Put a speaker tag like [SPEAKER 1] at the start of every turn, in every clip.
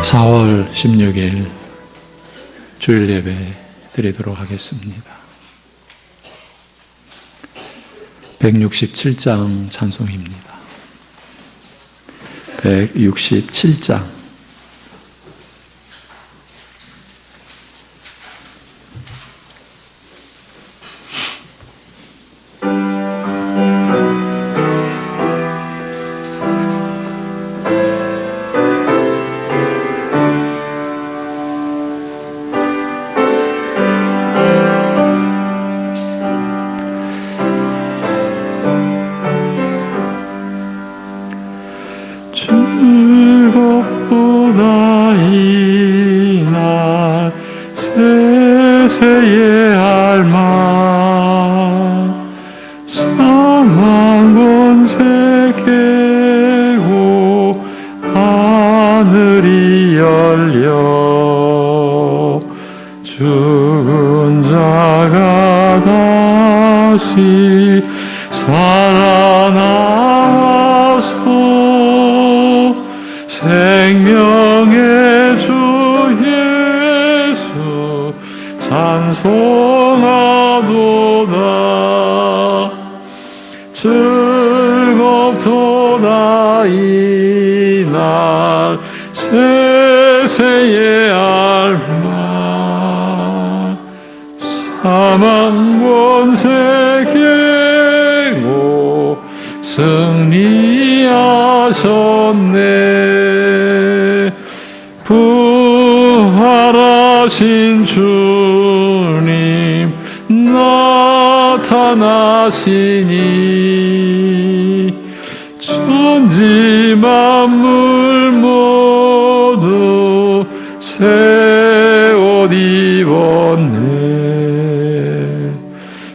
[SPEAKER 1] 4월 16일 주일 예배 드리도록 하겠습니다. 167장 찬송입니다. 167장.
[SPEAKER 2] 즐겁도다 이날 세세의 알마 사망 권세 깨고 하늘이 열려 죽은 자가 다시 살아나와서 생명의 주 예수 찬송하도다. 즐겁도다 이날 세세의 알마 사망 권세 깨고 승리하셨네. 부활하신 주님 나타나시니 천지 만물 모두 새 옷 입었네.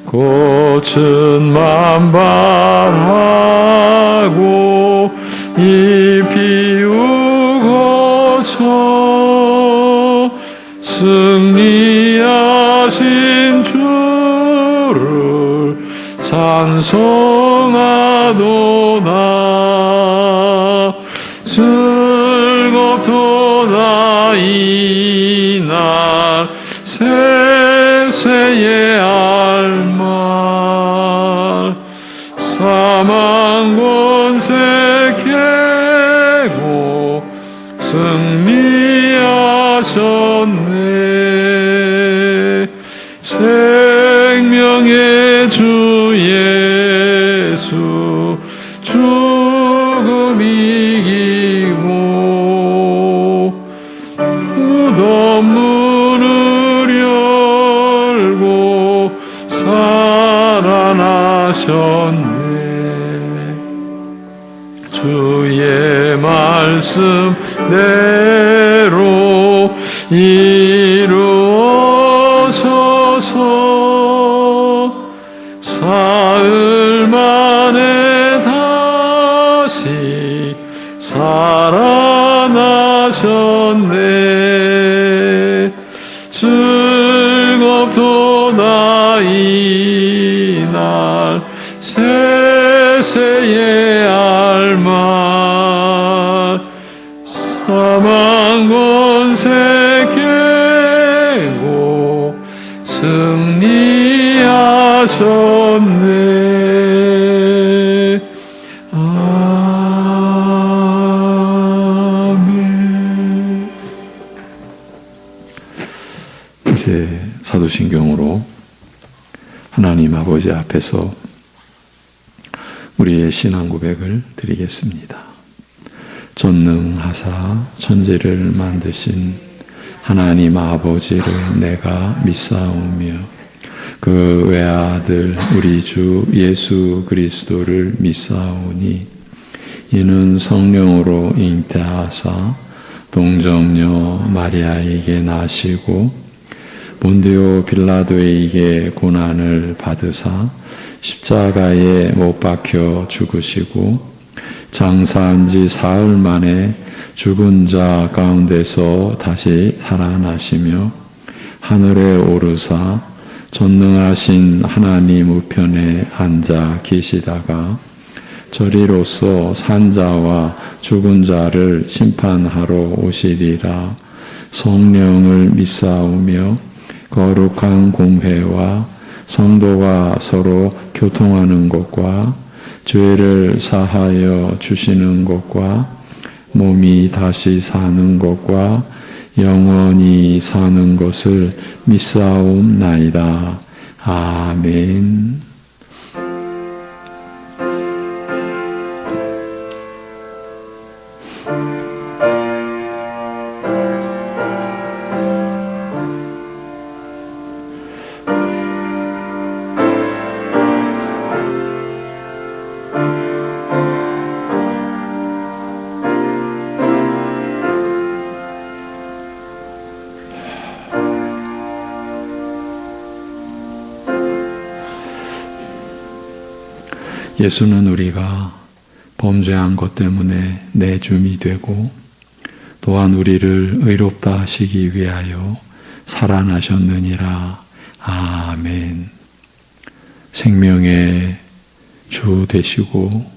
[SPEAKER 2] 꽃은 만발하고 잎이 우거져 승리하신 주를 찬송하도다. 즐겁도다 이날 세세의 알말 사망 권세 깨고 승리하셨네. 생명의 주 예수 죽음 이기고 무덤 문을 열고 살아나셨네. 주의 말씀대로 이루어져서 사흘 만에 다시 살아나셨네. 즐겁도다 이날 세세의 알말 사망 권세 깨고 승리하셨네. 아멘.
[SPEAKER 1] 이제 사도신경으로 하나님 아버지 앞에서 우리의 신앙 고백을 드리겠습니다. 전능하사 천지를 만드신 하나님 아버지를 내가 믿사오며 그 외아들 우리 주 예수 그리스도를 믿사오니 이는 성령으로 잉태하사 동정녀 마리아에게 나시고 본디오 빌라도에게 고난을 받으사 십자가에 못 박혀 죽으시고 장사한 지 사흘 만에 죽은 자 가운데서 다시 살아나시며 하늘에 오르사 전능하신 하나님 우편에 앉아 계시다가 저리로서 산자와 죽은 자를 심판하러 오시리라. 성령을 믿사오며 거룩한 공회와 성도가 서로 교통하는 것과 죄를 사하여 주시는 것과 몸이 다시 사는 것과 영원히 사는 것을 믿사옵나이다. 아멘. 예수는 우리가 범죄한 것 때문에 내줌이 되고 또한 우리를 의롭다 하시기 위하여 살아나셨느니라. 아멘. 생명의 주 되시고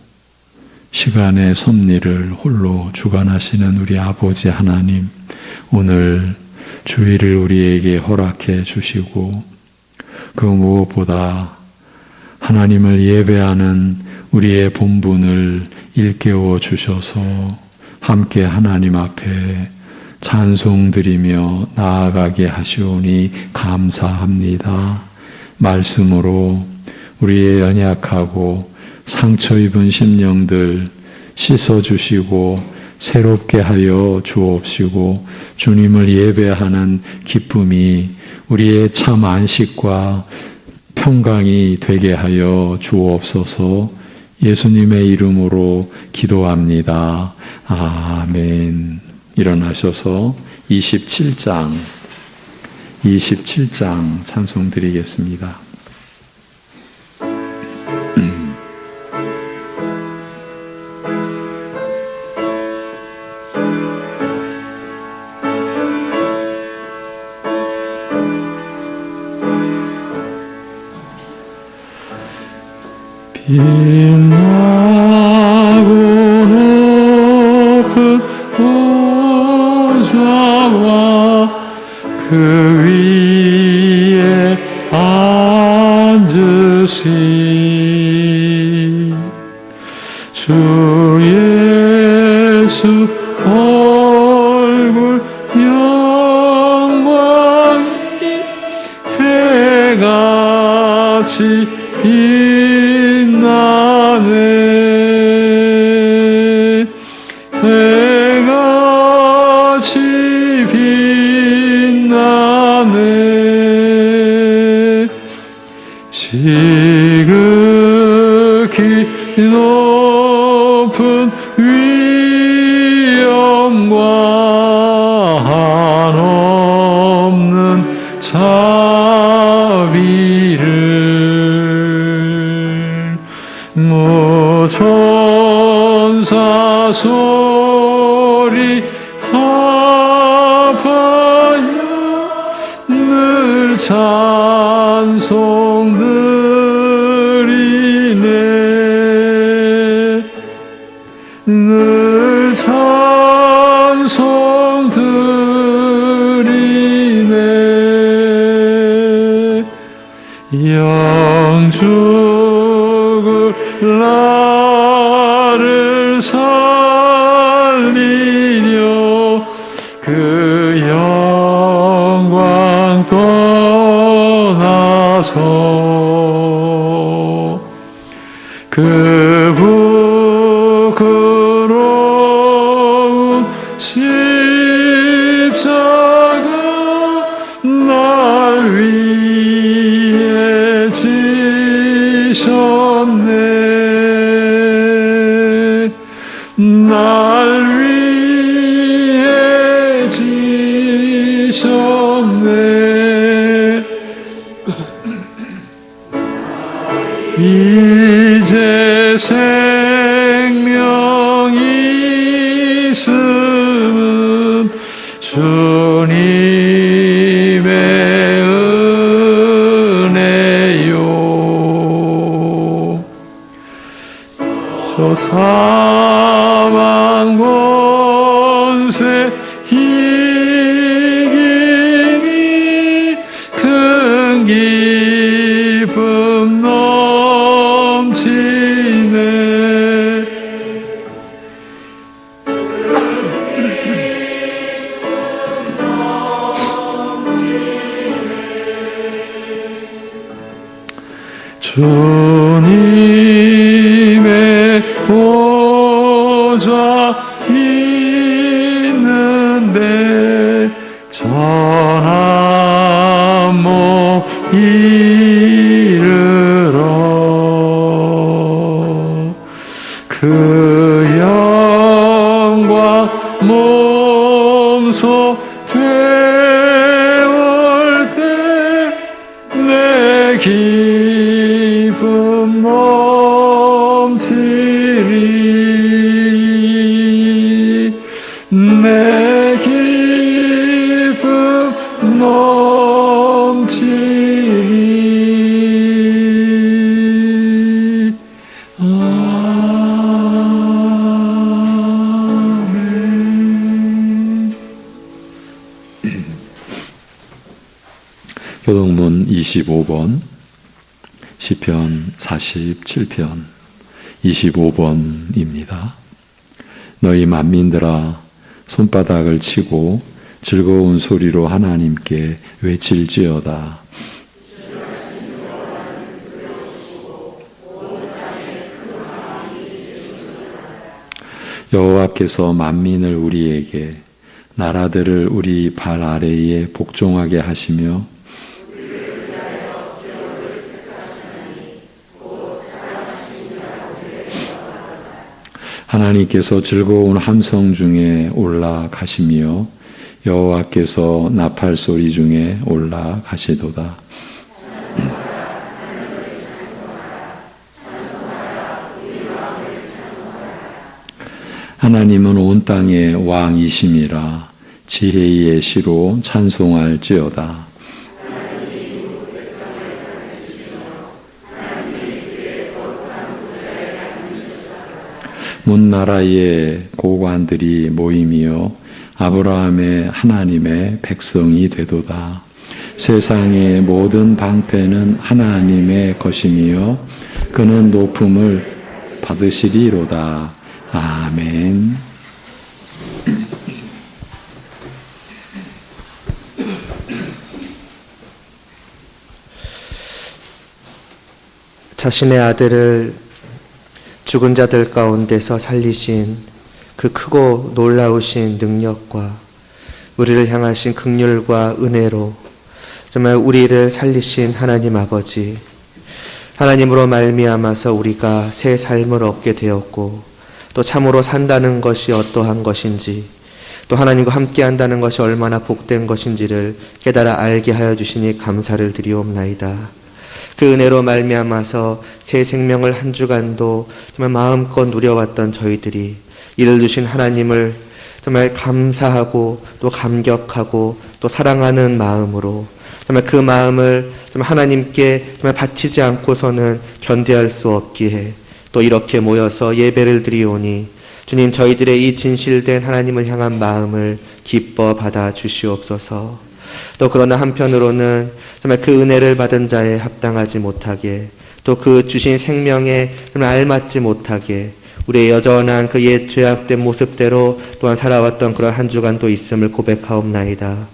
[SPEAKER 1] 시간의 섭리를 홀로 주관하시는 우리 아버지 하나님, 오늘 주일을 우리에게 허락해 주시고 그 무엇보다 하나님을 예배하는 우리의 본분을 일깨워 주셔서 함께 하나님 앞에 찬송드리며 나아가게 하시오니 감사합니다. 말씀으로 우리의 연약하고 상처 입은 심령들 씻어주시고 새롭게 하여 주옵시고 주님을 예배하는 기쁨이 우리의 참 안식과 평강이 되게 하여 주옵소서. 예수님의 이름으로 기도합니다. 아멘. 일어나셔서 27장 찬송 드리겠습니다.
[SPEAKER 2] 빛나고 높은 보좌와 그 위에 앉으신 주 예수 얼굴 영광이 해같이 빛나네. 해같이 빛나네. 지극히 높은 위엄과 한없는 자비를 무천사 소리 합하여 늘 찬송드리네. 늘 찬송드리네. 영죽을 나를 살리려 그 영광 떠나서 그 부끄러운 십자가 날 위해 지셨네. 날 위해 지셨네. 이제 생명이 있음은 주님의 은혜요. 사망 권세 이기니 큰 기쁨 넘치네. 주님의 보좌 있는데 전한 몸 이르러 그 영광 몸소 태울 때 내 기쁨 넘치리. 내 기쁨 넘치리. 아멘.
[SPEAKER 1] 교동문 25번, 시편 47편 25번입니다. 너희 만민들아 손바닥을 치고 즐거운 소리로 하나님께 외칠지어다. 여호와께서 만민을 우리에게, 나라들을 우리 발 아래에 복종하게 하시며 하나님께서 즐거운 함성 중에 올라가시며 여호와께서 나팔 소리 중에 올라가시도다. 하나님은 온 땅의 왕이심이라. 지혜의 시로 찬송할지어다. 문나라의 고관들이 모임이여 아브라함의 하나님의 백성이 되도다. 세상의 모든 방패는 하나님의 것이며 그는 높음을 받으시리로다. 아멘.
[SPEAKER 3] 자신의 아들을 죽은 자들 가운데서 살리신 그 크고 놀라우신 능력과 우리를 향하신 긍휼과 은혜로 정말 우리를 살리신 하나님 아버지, 하나님으로 말미암아서 우리가 새 삶을 얻게 되었고 또 참으로 산다는 것이 어떠한 것인지 또 하나님과 함께 한다는 것이 얼마나 복된 것인지를 깨달아 알게 하여 주시니 감사를 드리옵나이다. 그 은혜로 말미암아서 새 생명을 한 주간도 정말 마음껏 누려왔던 저희들이 이를 주신 하나님을 정말 감사하고 또 감격하고 또 사랑하는 마음으로 정말 그 마음을 정말 하나님께 정말 바치지 않고서는 견뎌할 수 없기에 또 이렇게 모여서 예배를 드리오니 주님, 저희들의 이 진실된 하나님을 향한 마음을 기뻐 받아 주시옵소서. 또 그러나 한편으로는 정말 그 은혜를 받은 자에 합당하지 못하게 또 그 주신 생명에 정말 알맞지 못하게 우리의 여전한 그 옛 죄악된 모습대로 또한 살아왔던 그런 한 주간도 있음을 고백하옵나이다.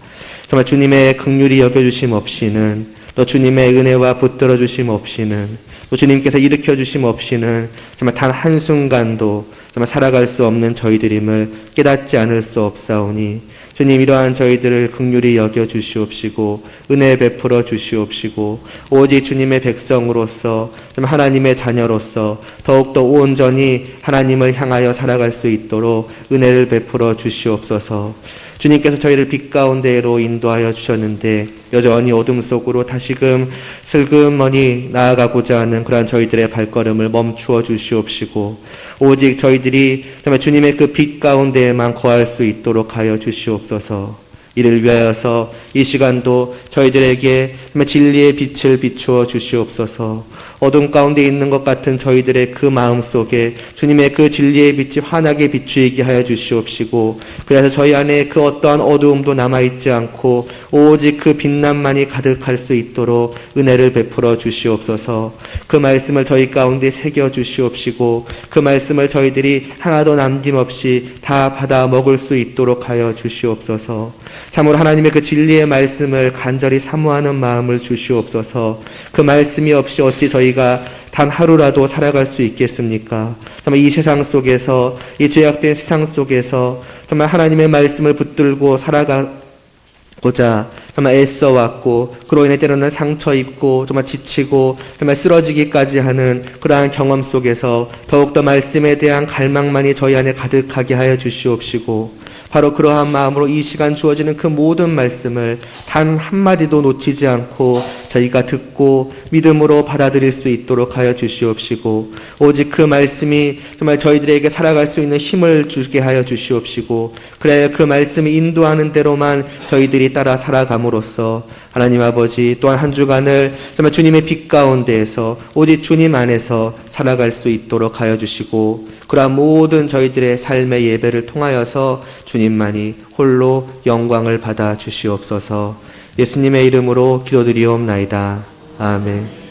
[SPEAKER 3] 정말 주님의 긍휼히 여겨주심 없이는 또 주님의 은혜와 붙들어 주심 없이는 또 주님께서 일으켜 주심 없이는 정말 단 한순간도 정말 살아갈 수 없는 저희들임을 깨닫지 않을 수 없사오니 주님, 이러한 저희들을 긍휼히 여겨 주시옵시고 은혜 베풀어 주시옵시고 오직 주님의 백성으로서 정말 하나님의 자녀로서 더욱더 온전히 하나님을 향하여 살아갈 수 있도록 은혜를 베풀어 주시옵소서. 주님께서 저희를 빛 가운데로 인도하여 주셨는데 여전히 어둠 속으로 다시금 슬그머니 나아가고자 하는 그러한 저희들의 발걸음을 멈추어 주시옵시고 오직 저희들이 정말 주님의 그 빛 가운데에만 거할 수 있도록 하여 주시옵소서. 이를 위하여서 이 시간도 저희들에게 진리의 빛을 비추어 주시옵소서. 어둠 가운데 있는 것 같은 저희들의 그 마음 속에 주님의 그 진리의 빛이 환하게 비추이게 하여 주시옵시고, 그래서 저희 안에 그 어떠한 어두움도 남아있지 않고 오직 그 빛남만이 가득할 수 있도록 은혜를 베풀어 주시옵소서. 그 말씀을 저희 가운데 새겨 주시옵시고, 그 말씀을 저희들이 하나도 남김없이 다 받아 먹을 수 있도록 하여 주시옵소서. 참으로 하나님의 그 진리의 말씀을 간절히 사모하는 마음을 주시옵소서. 그 말씀이 없이 어찌 저희가 단 하루라도 살아갈 수 있겠습니까? 정말 이 세상 속에서, 이 죄악된 세상 속에서 정말 하나님의 말씀을 붙들고 살아가고자 정말 애써왔고, 그로 인해 때로는 상처 입고 정말 지치고 정말 쓰러지기까지 하는 그러한 경험 속에서 더욱더 말씀에 대한 갈망만이 저희 안에 가득하게 하여 주시옵시고, 바로 그러한 마음으로 이 시간 주어지는 그 모든 말씀을 단 한마디도 놓치지 않고 저희가 듣고 믿음으로 받아들일 수 있도록 하여 주시옵시고, 오직 그 말씀이 정말 저희들에게 살아갈 수 있는 힘을 주게 하여 주시옵시고, 그래야 그 말씀이 인도하는 대로만 저희들이 따라 살아감으로써 하나님 아버지, 또한 한 주간을 정말 주님의 빛 가운데에서 오직 주님 안에서 살아갈 수 있도록 하여 주시고, 그러한 모든 저희들의 삶의 예배를 통하여서 주님만이 홀로 영광을 받아 주시옵소서. 예수님의 이름으로 기도드리옵나이다. 아멘.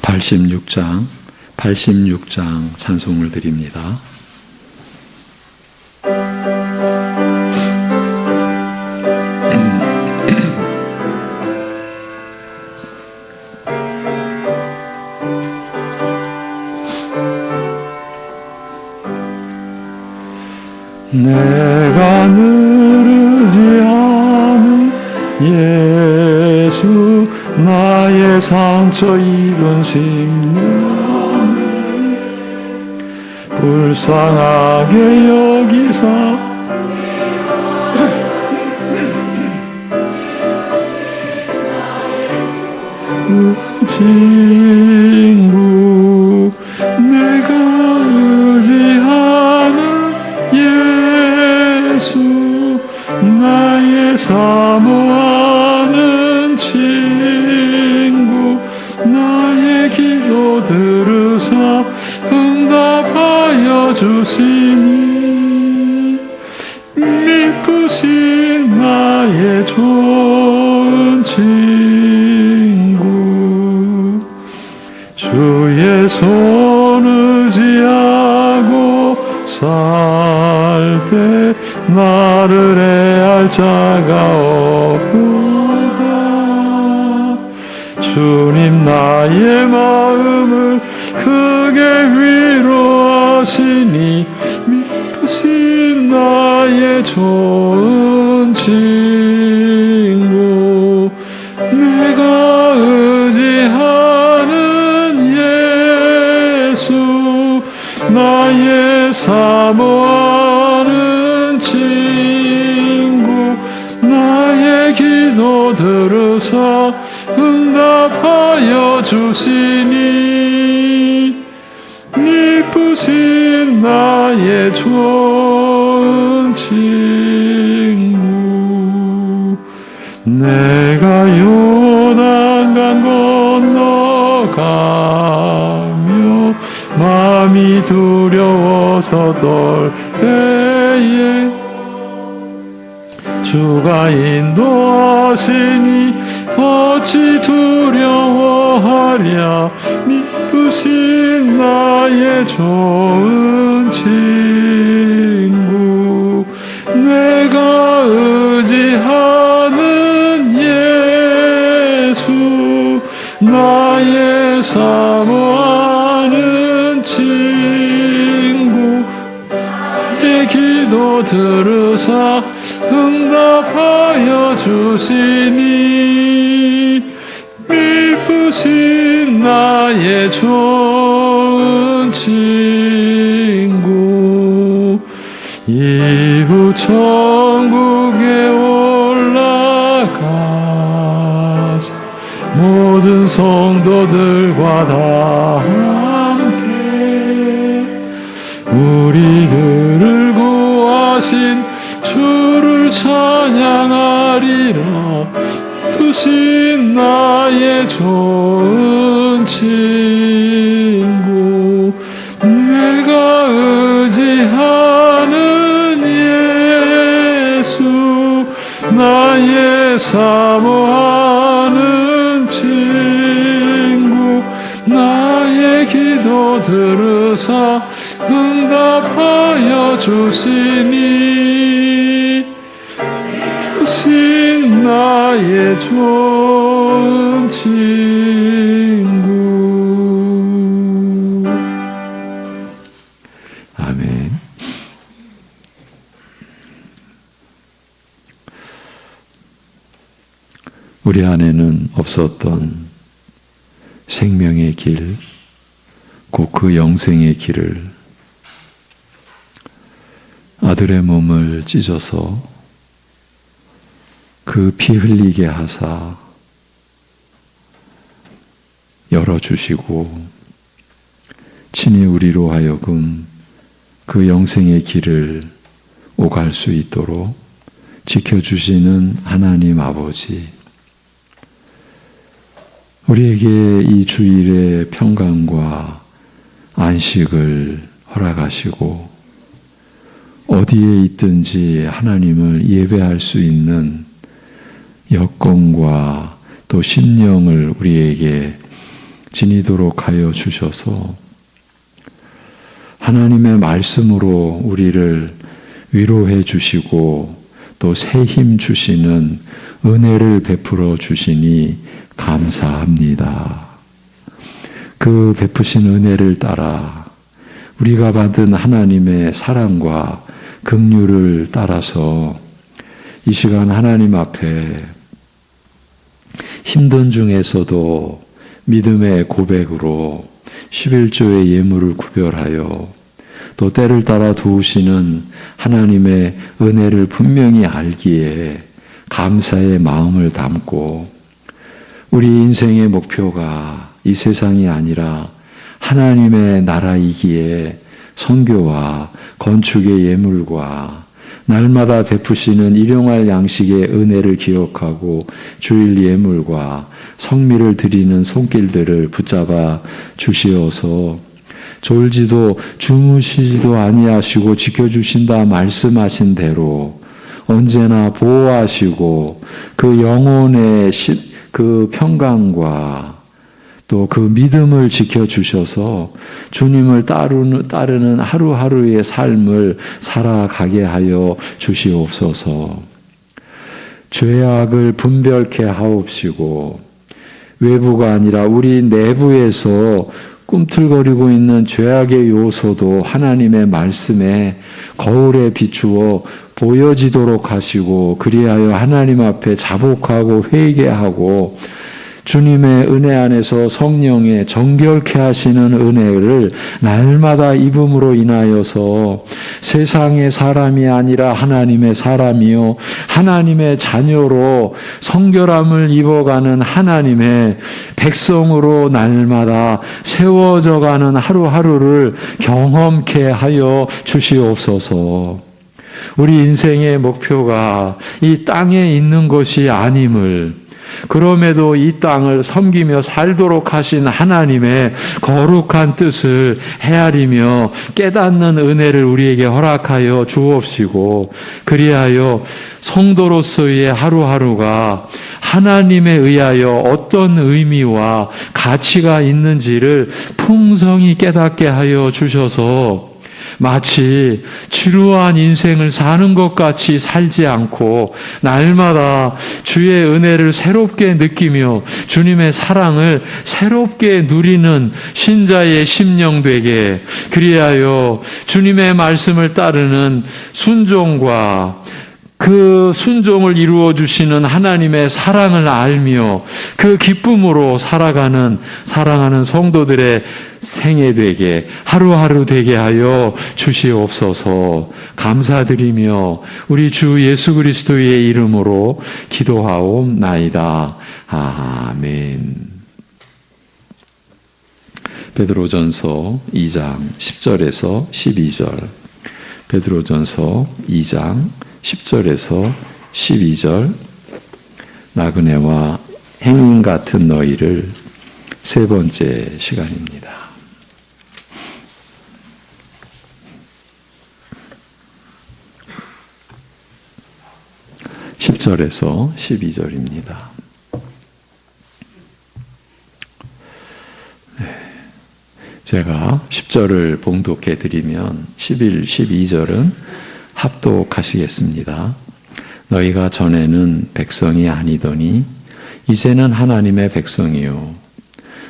[SPEAKER 1] (86장) 86장 찬송을 드립니다.
[SPEAKER 2] 내가 누르지 않은 예수, 나의 상처 입은 심령을 불쌍하게 여기사 친구, 내가 의지하는 예수, 나의 사모하는 친구, 나의 기도 들으사 응답하여 주시니, 미쁘신 나의 좋은 친구, 주의 손 의지하고 살 때 나를 해할 자가 없도다. 주님 나의 마음을 크게 위로하시니, 미쁘신 나의 좋은 친구, 내가 의지하는 예수, 나의 사모하는 친구, 나의 기도 들으사 응답하여 주시니, 미쁘신 나의 좋은 친구, 내가 요단강 건너가며 마음이 두려워서 떨 때에 주가 인도하시니 어찌 두려워하랴. 미쁘신 나의 좋은 친구, 내가 의지하는 예수, 나의 사모하는 친구, 나의 기도 기도 들으사 응답하여 주시니 미쁘신 나의 좋은 친구 이후 천국에 올라가자 모든 성도들과 다 함께 우리들을 구하신 주를 찬양하리라 부신 나의 좋은 친구 내가 의지하는 예수 나의 사모하는 친구 나의 기도 들으사 응답하여 주시니 부신 나의 좋은 친구.
[SPEAKER 1] 아멘. 우리 안에는 없었던 생명의 길, 곧 그 영생의 길을 아들의 몸을 찢어서 그 피 흘리게 하사 열어주시고 친히 우리로 하여금 그 영생의 길을 오갈 수 있도록 지켜주시는 하나님 아버지, 우리에게 이 주일의 평강과 안식을 허락하시고 어디에 있든지 하나님을 예배할 수 있는 여건과 또 심령을 우리에게 지니도록 하여 주셔서 하나님의 말씀으로 우리를 위로해 주시고 또 새 힘 주시는 은혜를 베풀어 주시니 감사합니다. 그 베푸신 은혜를 따라 우리가 받은 하나님의 사랑과 긍휼을 따라서 이 시간 하나님 앞에 힘든 중에서도 믿음의 고백으로 11조의 예물을 구별하여 또 때를 따라 도우시는 하나님의 은혜를 분명히 알기에 감사의 마음을 담고 우리 인생의 목표가 이 세상이 아니라 하나님의 나라이기에 선교와 건축의 예물과 날마다 베푸시는 일용할 양식의 은혜를 기억하고 주일 예물과 성미를 드리는 손길들을 붙잡아 주시어서 졸지도 주무시지도 아니하시고 지켜주신다 말씀하신 대로 언제나 보호하시고 그 영혼의 그 평강과 또 그 믿음을 지켜주셔서 주님을 따르는 하루하루의 삶을 살아가게 하여 주시옵소서. 죄악을 분별케 하옵시고 외부가 아니라 우리 내부에서 꿈틀거리고 있는 죄악의 요소도 하나님의 말씀에 거울에 비추어 보여지도록 하시고 그리하여 하나님 앞에 자복하고 회개하고 주님의 은혜 안에서 성령의 정결케 하시는 은혜를 날마다 입음으로 인하여서 세상의 사람이 아니라 하나님의 사람이요 하나님의 자녀로 성결함을 입어가는 하나님의 백성으로 날마다 세워져가는 하루하루를 경험케 하여 주시옵소서. 우리 인생의 목표가 이 땅에 있는 것이 아님을 그럼에도 이 땅을 섬기며 살도록 하신 하나님의 거룩한 뜻을 헤아리며 깨닫는 은혜를 우리에게 허락하여 주옵시고 그리하여 성도로서의 하루하루가 하나님에 의하여 어떤 의미와 가치가 있는지를 풍성히 깨닫게 하여 주셔서 마치 지루한 인생을 사는 것 같이 살지 않고 날마다 주의 은혜를 새롭게 느끼며 주님의 사랑을 새롭게 누리는 신자의 심령 되게, 그리하여 주님의 말씀을 따르는 순종과 그 순종을 이루어 주시는 하나님의 사랑을 알며 그 기쁨으로 살아가는 사랑하는 성도들의 생애 되게, 하루하루 되게 하여 주시옵소서. 감사드리며 우리 주 예수 그리스도의 이름으로 기도하옵나이다. 아멘. 베드로전서 2장 10절에서 12절. 베드로전서 2장 10절에서 12절. 나그네와 행인 같은 너희를 세 번째 시간입니다. 10절에서 12절입니다. 제가 10절을 봉독해 드리면 11, 12절은 합독하시겠습니다. 너희가 전에는 백성이 아니더니 이제는 하나님의 백성이요.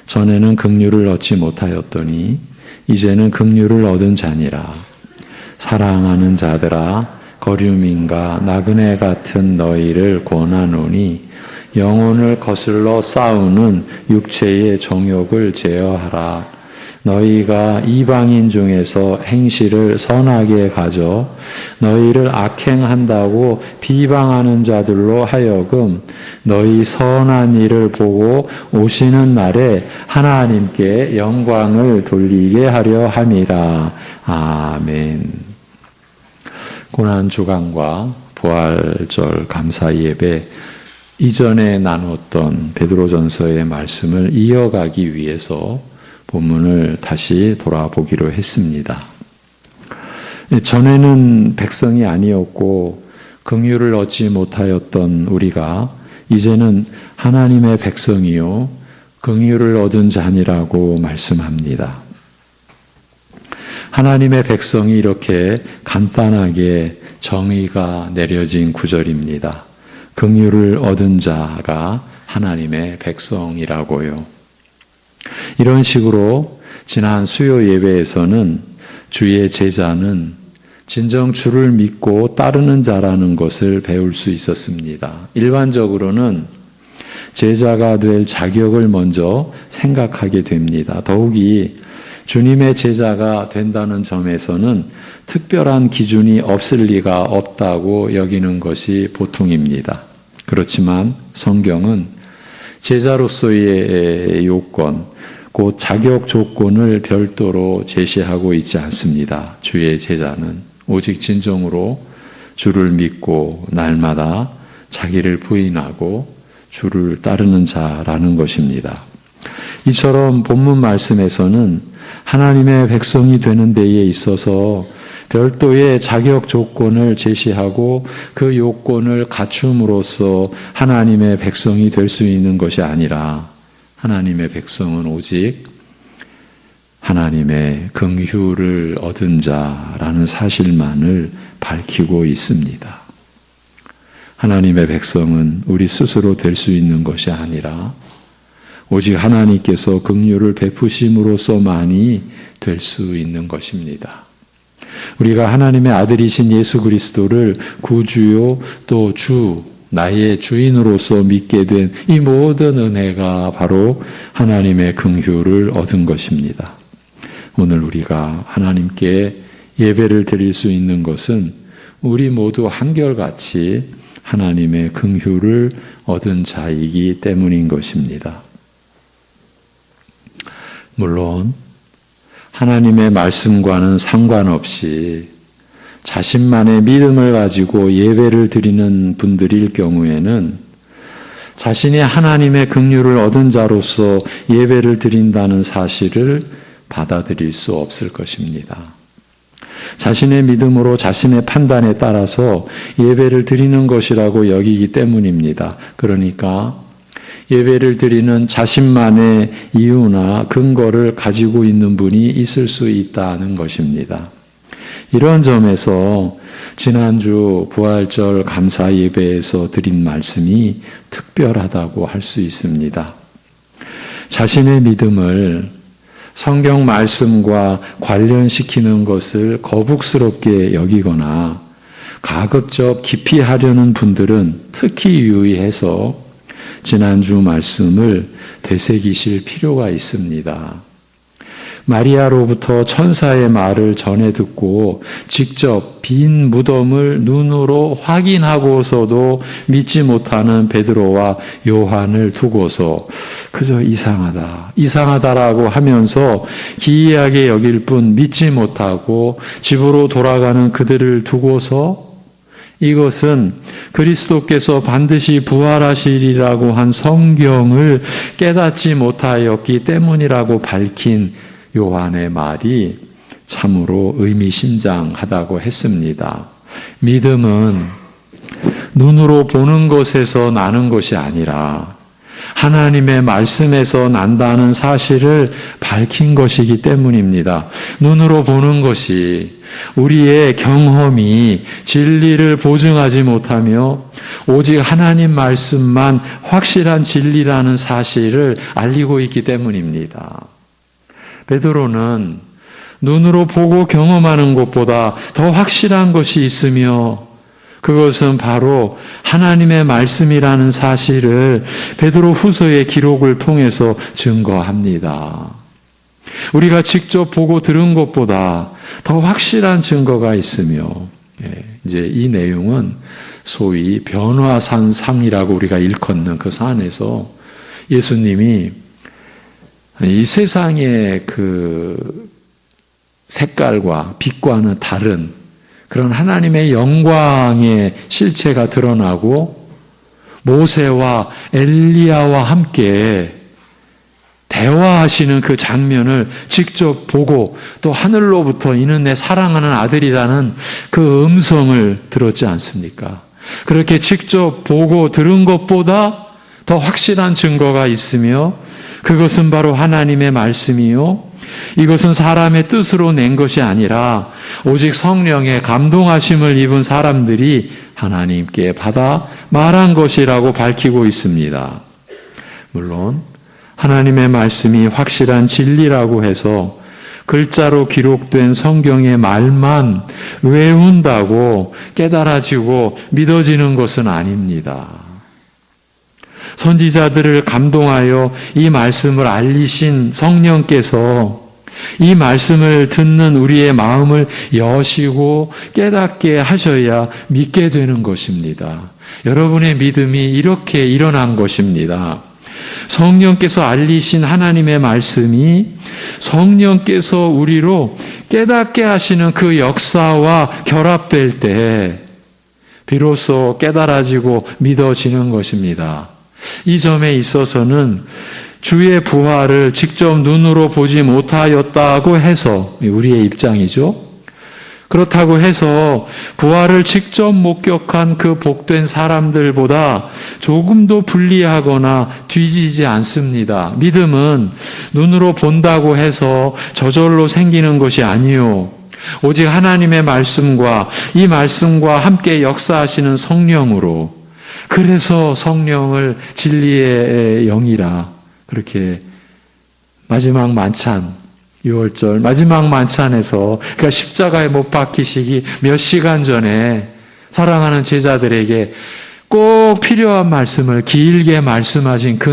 [SPEAKER 1] 전에는 긍휼을 얻지 못하였더니 이제는 긍휼을 얻은 자니라. 사랑하는 자들아, 거류민과 나그네 같은 너희를 권하노니 영혼을 거슬러 싸우는 육체의 정욕을 제어하라. 너희가 이방인 중에서 행실을 선하게 가져 너희를 악행한다고 비방하는 자들로 하여금 너희 선한 일을 보고 오시는 날에 하나님께 영광을 돌리게 하려 함이라. 아멘. 고난주간과 부활절 감사 예배 이전에 나눴던 베드로전서의 말씀을 이어가기 위해서 본문을 다시 돌아보기로 했습니다. 전에는 백성이 아니었고 긍휼을 얻지 못하였던 우리가 이제는 하나님의 백성이요 긍휼을 얻은 자니라고 말씀합니다. 하나님의 백성이 이렇게 간단하게 정의가 내려진 구절입니다. 긍휼을 얻은 자가 하나님의 백성이라고요. 이런 식으로 지난 수요 예배에서는 주의 제자는 진정 주를 믿고 따르는 자라는 것을 배울 수 있었습니다. 일반적으로는 제자가 될 자격을 먼저 생각하게 됩니다. 더욱이 주님의 제자가 된다는 점에서는 특별한 기준이 없을 리가 없다고 여기는 것이 보통입니다. 그렇지만 성경은 제자로서의 요건, 곧 자격 조건을 별도로 제시하고 있지 않습니다. 주의 제자는 오직 진정으로 주를 믿고 날마다 자기를 부인하고 주를 따르는 자라는 것입니다. 이처럼 본문 말씀에서는 하나님의 백성이 되는 데에 있어서 별도의 자격 조건을 제시하고 그 요건을 갖춤으로써 하나님의 백성이 될 수 있는 것이 아니라 하나님의 백성은 오직 하나님의 긍휼을 얻은 자라는 사실만을 밝히고 있습니다. 하나님의 백성은 우리 스스로 될 수 있는 것이 아니라 오직 하나님께서 긍휼을 베푸심으로써만이 될 수 있는 것입니다. 우리가 하나님의 아들이신 예수 그리스도를 구주요 또 주, 나의 주인으로서 믿게 된 이 모든 은혜가 바로 하나님의 긍휼을 얻은 것입니다. 오늘 우리가 하나님께 예배를 드릴 수 있는 것은 우리 모두 한결같이 하나님의 긍휼을 얻은 자이기 때문인 것입니다. 물론 하나님의 말씀과는 상관없이 자신만의 믿음을 가지고 예배를 드리는 분들일 경우에는 자신이 하나님의 긍휼을 얻은 자로서 예배를 드린다는 사실을 받아들일 수 없을 것입니다. 자신의 믿음으로 자신의 판단에 따라서 예배를 드리는 것이라고 여기기 때문입니다. 그러니까 예배를 드리는 자신만의 이유나 근거를 가지고 있는 분이 있을 수 있다는 것입니다. 이런 점에서 지난주 부활절 감사 예배에서 드린 말씀이 특별하다고 할 수 있습니다. 자신의 믿음을 성경 말씀과 관련시키는 것을 거북스럽게 여기거나 가급적 깊이 하려는 분들은 특히 유의해서 지난주 말씀을 되새기실 필요가 있습니다. 마리아로부터 천사의 말을 전해 듣고 직접 빈 무덤을 눈으로 확인하고서도 믿지 못하는 베드로와 요한을 두고서 그저 이상하다라고 하면서 기이하게 여길 뿐 믿지 못하고 집으로 돌아가는 그들을 두고서 이것은 그리스도께서 반드시 부활하시리라고 한 성경을 깨닫지 못하였기 때문이라고 밝힌 요한의 말이 참으로 의미심장하다고 했습니다. 믿음은 눈으로 보는 것에서 나는 것이 아니라 하나님의 말씀에서 난다는 사실을 밝힌 것이기 때문입니다. 눈으로 보는 것이 우리의 경험이 진리를 보증하지 못하며 오직 하나님 말씀만 확실한 진리라는 사실을 알리고 있기 때문입니다. 베드로는 눈으로 보고 경험하는 것보다 더 확실한 것이 있으며 그것은 바로 하나님의 말씀이라는 사실을 베드로 후서의 기록을 통해서 증거합니다. 우리가 직접 보고 들은 것보다 더 확실한 증거가 있으며 이제 이 내용은 소위 변화산상이라고 우리가 일컫는 그 산에서 예수님이 이 세상의 그 색깔과 빛과는 다른 그런 하나님의 영광의 실체가 드러나고 모세와 엘리야와 함께 대화하시는 그 장면을 직접 보고 또 하늘로부터 이는 내 사랑하는 아들이라는 그 음성을 들었지 않습니까? 그렇게 직접 보고 들은 것보다 더 확실한 증거가 있으며 그것은 바로 하나님의 말씀이요. 이것은 사람의 뜻으로 낸 것이 아니라 오직 성령의 감동하심을 입은 사람들이 하나님께 받아 말한 것이라고 밝히고 있습니다. 물론 하나님의 말씀이 확실한 진리라고 해서 글자로 기록된 성경의 말만 외운다고 깨달아지고 믿어지는 것은 아닙니다. 선지자들을 감동하여 이 말씀을 알리신 성령께서 이 말씀을 듣는 우리의 마음을 여시고 깨닫게 하셔야 믿게 되는 것입니다. 여러분의 믿음이 이렇게 일어난 것입니다. 성령께서 알리신 하나님의 말씀이 성령께서 우리로 깨닫게 하시는 그 역사와 결합될 때 비로소 깨달아지고 믿어지는 것입니다. 이 점에 있어서는 주의 부활을 직접 눈으로 보지 못하였다고 해서 우리의 입장이죠. 그렇다고 해서 부활을 직접 목격한 그 복된 사람들보다 조금도 불리하거나 뒤지지 않습니다. 믿음은 눈으로 본다고 해서 저절로 생기는 것이 아니요. 오직 하나님의 말씀과 이 말씀과 함께 역사하시는 성령으로, 그래서 성령을 진리의 영이라 그렇게 마지막 만찬 6월절 마지막 만찬에서 그러니까 십자가에 못 박히시기 몇 시간 전에 사랑하는 제자들에게 꼭 필요한 말씀을 길게 말씀하신 그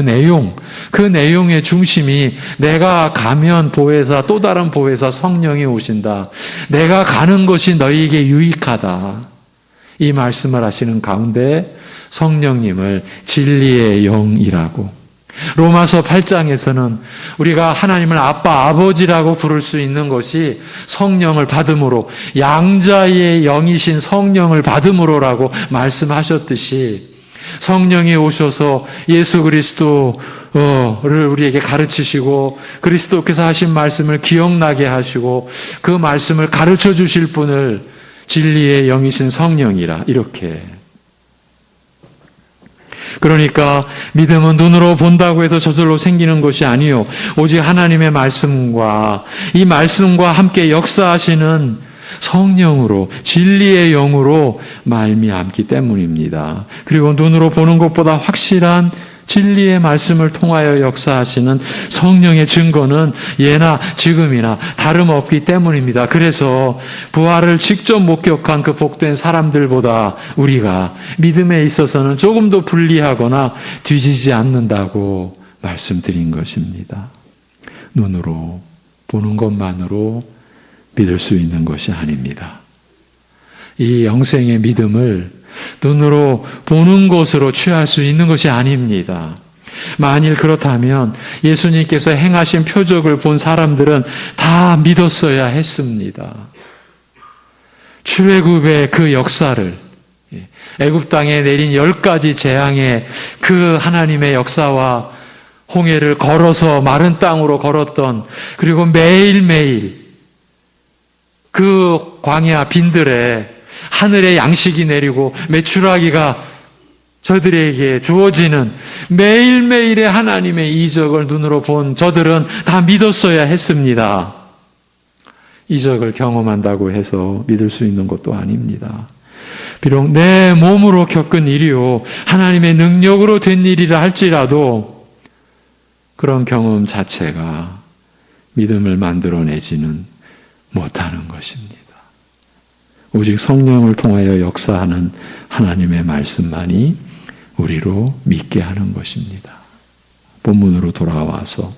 [SPEAKER 1] 내용의 중심이 내가 가면 보혜사 또 다른 보혜사 성령이 오신다. 내가 가는 것이 너희에게 유익하다. 이 말씀을 하시는 가운데 성령님을 진리의 영이라고, 로마서 8장에서는 우리가 하나님을 아빠, 아버지라고 부를 수 있는 것이 성령을 받음으로, 양자의 영이신 성령을 받음으로라고 말씀하셨듯이 성령이 오셔서 예수 그리스도를 우리에게 가르치시고 그리스도께서 하신 말씀을 기억나게 하시고 그 말씀을 가르쳐 주실 분을 진리의 영이신 성령이라, 이렇게. 그러니까 믿음은 눈으로 본다고 해도 저절로 생기는 것이 아니요, 오직 하나님의 말씀과 이 말씀과 함께 역사하시는 성령으로, 진리의 영으로 말미암기 때문입니다. 그리고 눈으로 보는 것보다 확실한 진리의 말씀을 통하여 역사하시는 성령의 증거는 예나 지금이나 다름없기 때문입니다. 그래서 부활을 직접 목격한 그 복된 사람들보다 우리가 믿음에 있어서는 조금 더 불리하거나 뒤지지 않는다고 말씀드린 것입니다. 눈으로 보는 것만으로 믿을 수 있는 것이 아닙니다. 이 영생의 믿음을 눈으로 보는 것으로 취할 수 있는 것이 아닙니다. 만일 그렇다면 예수님께서 행하신 표적을 본 사람들은 다 믿었어야 했습니다. 출애굽의 그 역사를, 애굽 땅에 내린 10가지 재앙의 그 하나님의 역사와 홍해를 걸어서 마른 땅으로 걸었던, 그리고 매일매일 그 광야 빈들에 하늘의 양식이 내리고 메추라기가 저들에게 주어지는 매일매일의 하나님의 이적을 눈으로 본 저들은 다 믿었어야 했습니다. 이적을 경험한다고 해서 믿을 수 있는 것도 아닙니다. 비록 내 몸으로 겪은 일이요 하나님의 능력으로 된 일이라 할지라도 그런 경험 자체가 믿음을 만들어내지는 못하는 것입니다. 오직 성령을 통하여 역사하는 하나님의 말씀만이 우리로 믿게 하는 것입니다. 본문으로 돌아와서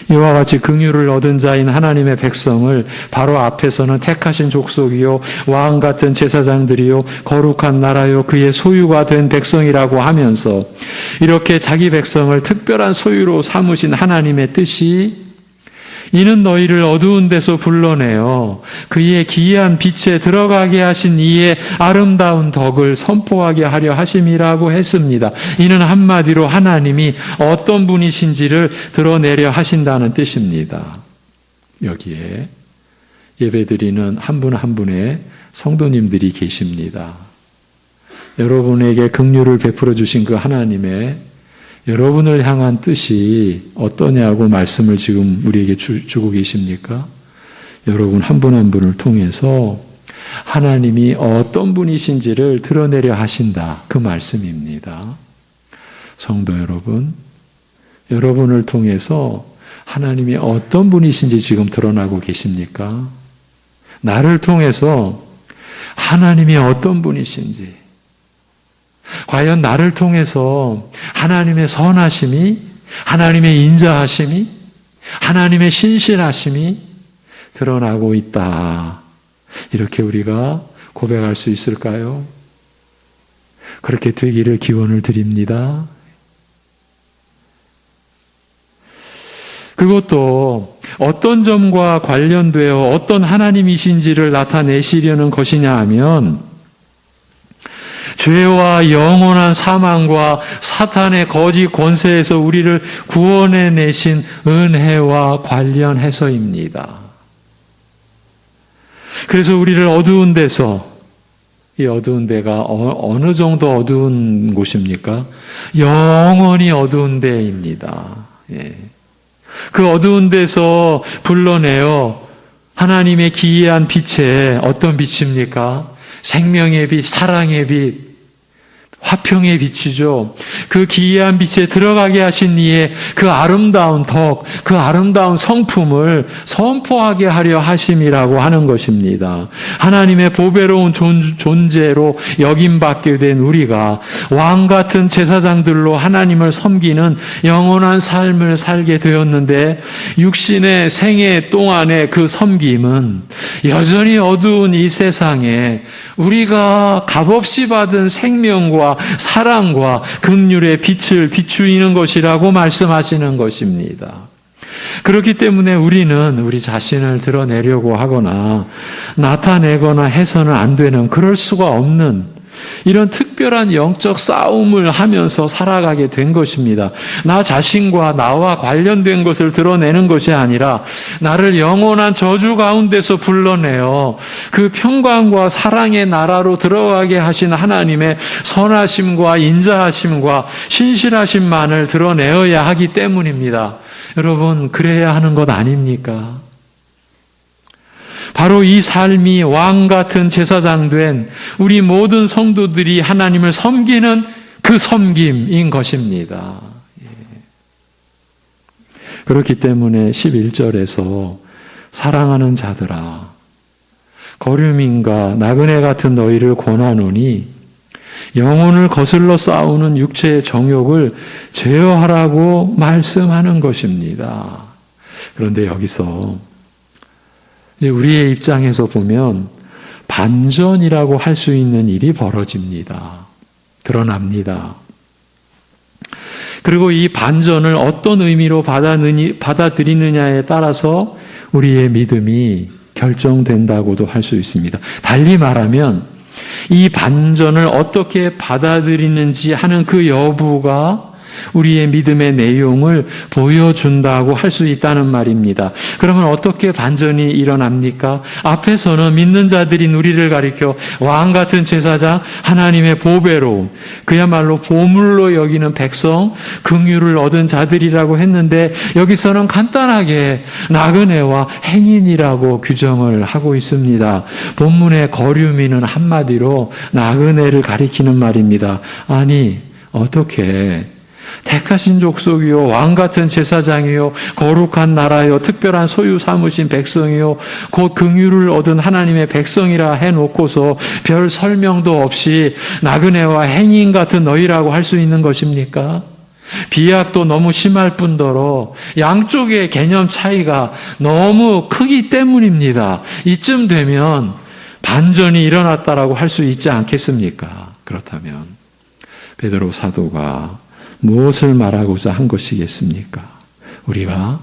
[SPEAKER 1] 이와 같이 긍휼을 얻은 자인 하나님의 백성을 바로 앞에서는 택하신 족속이요 왕 같은 제사장들이요 거룩한 나라요 그의 소유가 된 백성이라고 하면서 이렇게 자기 백성을 특별한 소유로 삼으신 하나님의 뜻이 이는 너희를 어두운 데서 불러내어 그의 기이한 빛에 들어가게 하신 이의 아름다운 덕을 선포하게 하려 하심이라고 했습니다. 이는 한마디로 하나님이 어떤 분이신지를 드러내려 하신다는 뜻입니다. 여기에 예배드리는 한 분 한 분의 성도님들이 계십니다. 여러분에게 긍휼을 베풀어 주신 그 하나님의 여러분을 향한 뜻이 어떠냐고 말씀을 지금 우리에게 주고 계십니까? 여러분 한 분 한 분을 통해서 하나님이 어떤 분이신지를 드러내려 하신다. 그 말씀입니다. 성도 여러분, 여러분을 통해서 하나님이 어떤 분이신지 지금 드러나고 계십니까? 나를 통해서 하나님이 어떤 분이신지, 과연 나를 통해서 하나님의 선하심이, 하나님의 인자하심이, 하나님의 신실하심이 드러나고 있다. 이렇게 우리가 고백할 수 있을까요? 그렇게 되기를 기원을 드립니다. 그것도 어떤 점과 관련되어 어떤 하나님이신지를 나타내시려는 것이냐 하면 죄와 영원한 사망과 사탄의 거짓 권세에서 우리를 구원해 내신 은혜와 관련해서입니다. 그래서 우리를 어두운 데서, 이 어두운 데가 어느 정도 어두운 곳입니까? 영원히 어두운 데입니다. 그 어두운 데서 불러내어 하나님의 기이한 빛에, 어떤 빛입니까? 생명의 빛, 사랑의 빛, 화평의 빛이죠. 그 기이한 빛에 들어가게 하신 이의 그 아름다운 덕, 그 아름다운 성품을 선포하게 하려 하심이라고 하는 것입니다. 하나님의 보배로운 존재로 여김받게 된 우리가 왕 같은 제사장들로 하나님을 섬기는 영원한 삶을 살게 되었는데, 육신의 생애 동안의 그 섬김은 여전히 어두운 이 세상에 우리가 값없이 받은 생명과 사랑과 긍휼의 빛을 비추이는 것이라고 말씀하시는 것입니다. 그렇기 때문에 우리는 우리 자신을 드러내려고 하거나 나타내거나 해서는 안 되는, 그럴 수가 없는 이런 특별한 영적 싸움을 하면서 살아가게 된 것입니다. 나 자신과 나와 관련된 것을 드러내는 것이 아니라 나를 영원한 저주 가운데서 불러내어 그 평강과 사랑의 나라로 들어가게 하신 하나님의 선하심과 인자하심과 신실하심만을 드러내어야 하기 때문입니다. 여러분, 그래야 하는 것 아닙니까? 바로 이 삶이 왕 같은 제사장 된 우리 모든 성도들이 하나님을 섬기는 그 섬김인 것입니다. 그렇기 때문에 11절에서 사랑하는 자들아 거류민과 나그네 같은 너희를 권하노니 영혼을 거슬러 싸우는 육체의 정욕을 제어하라고 말씀하는 것입니다. 그런데 여기서 이제 우리의 입장에서 보면 반전이라고 할 수 있는 일이 벌어집니다. 드러납니다. 그리고 이 반전을 어떤 의미로 받아들이느냐에 따라서 우리의 믿음이 결정된다고도 할 수 있습니다. 달리 말하면 이 반전을 어떻게 받아들이는지 하는 그 여부가 우리의 믿음의 내용을 보여준다고 할 수 있다는 말입니다. 그러면 어떻게 반전이 일어납니까? 앞에서는 믿는 자들인 우리를 가리켜 왕 같은 제사장, 하나님의 보배로움, 그야말로 보물로 여기는 백성, 긍휼을 얻은 자들이라고 했는데 여기서는 간단하게 나그네와 행인이라고 규정을 하고 있습니다. 본문의 거류민은 한마디로 나그네를 가리키는 말입니다. 아니, 어떻게 택하신 족속이요 왕같은 제사장이요 거룩한 나라요 특별한 소유 삼으신 백성이요 곧 긍휼을 얻은 하나님의 백성이라 해놓고서 별 설명도 없이 나그네와 행인 같은 너희라고 할 수 있는 것입니까? 비약도 너무 심할 뿐더러 양쪽의 개념 차이가 너무 크기 때문입니다. 이쯤 되면 반전이 일어났다라고 할 수 있지 않겠습니까? 그렇다면 베드로 사도가 무엇을 말하고자 한 것이겠습니까? 우리가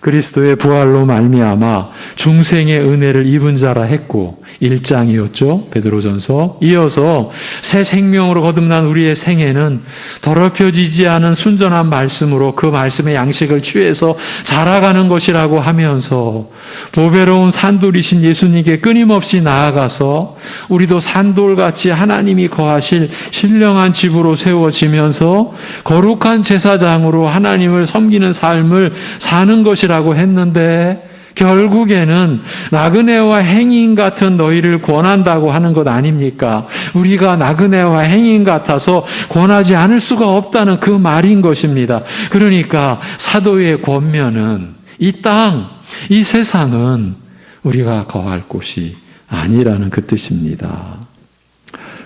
[SPEAKER 1] 그리스도의 부활로 말미암아 중생의 은혜를 입은 자라 했고 1장이었죠. 베드로전서. 이어서 새 생명으로 거듭난 우리의 생애는 더럽혀지지 않은 순전한 말씀으로 그 말씀의 양식을 취해서 자라가는 것이라고 하면서 보배로운 산돌이신 예수님께 끊임없이 나아가서 우리도 산돌같이 하나님이 거하실 신령한 집으로 세워지면서 거룩한 제사장으로 하나님을 섬기는 삶을 사는 것이라고 했는데 결국에는 나그네와 행인 같은 너희를 권한다고 하는 것 아닙니까? 우리가 나그네와 행인 같아서 권하지 않을 수가 없다는 그 말인 것입니다. 그러니까 사도의 권면은 이 땅, 이 세상은 우리가 거할 곳이 아니라는 그 뜻입니다.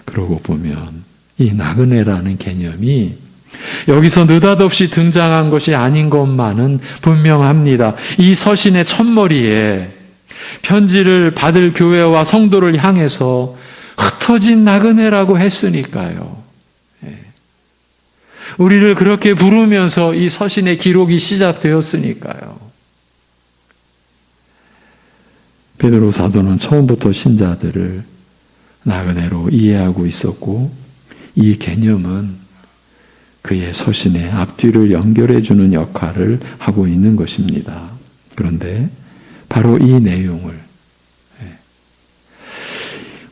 [SPEAKER 1] 그러고 보면 이 나그네라는 개념이 여기서 느닷없이 등장한 것이 아닌 것만은 분명합니다. 이 서신의 첫머리에 편지를 받을 교회와 성도를 향해서 흩어진 나그네라고 했으니까요. 우리를 그렇게 부르면서 이 서신의 기록이 시작되었으니까요. 베드로 사도는 처음부터 신자들을 나그네로 이해하고 있었고 이 개념은 그의 서신의 앞뒤를 연결해주는 역할을 하고 있는 것입니다. 그런데 바로 이 내용을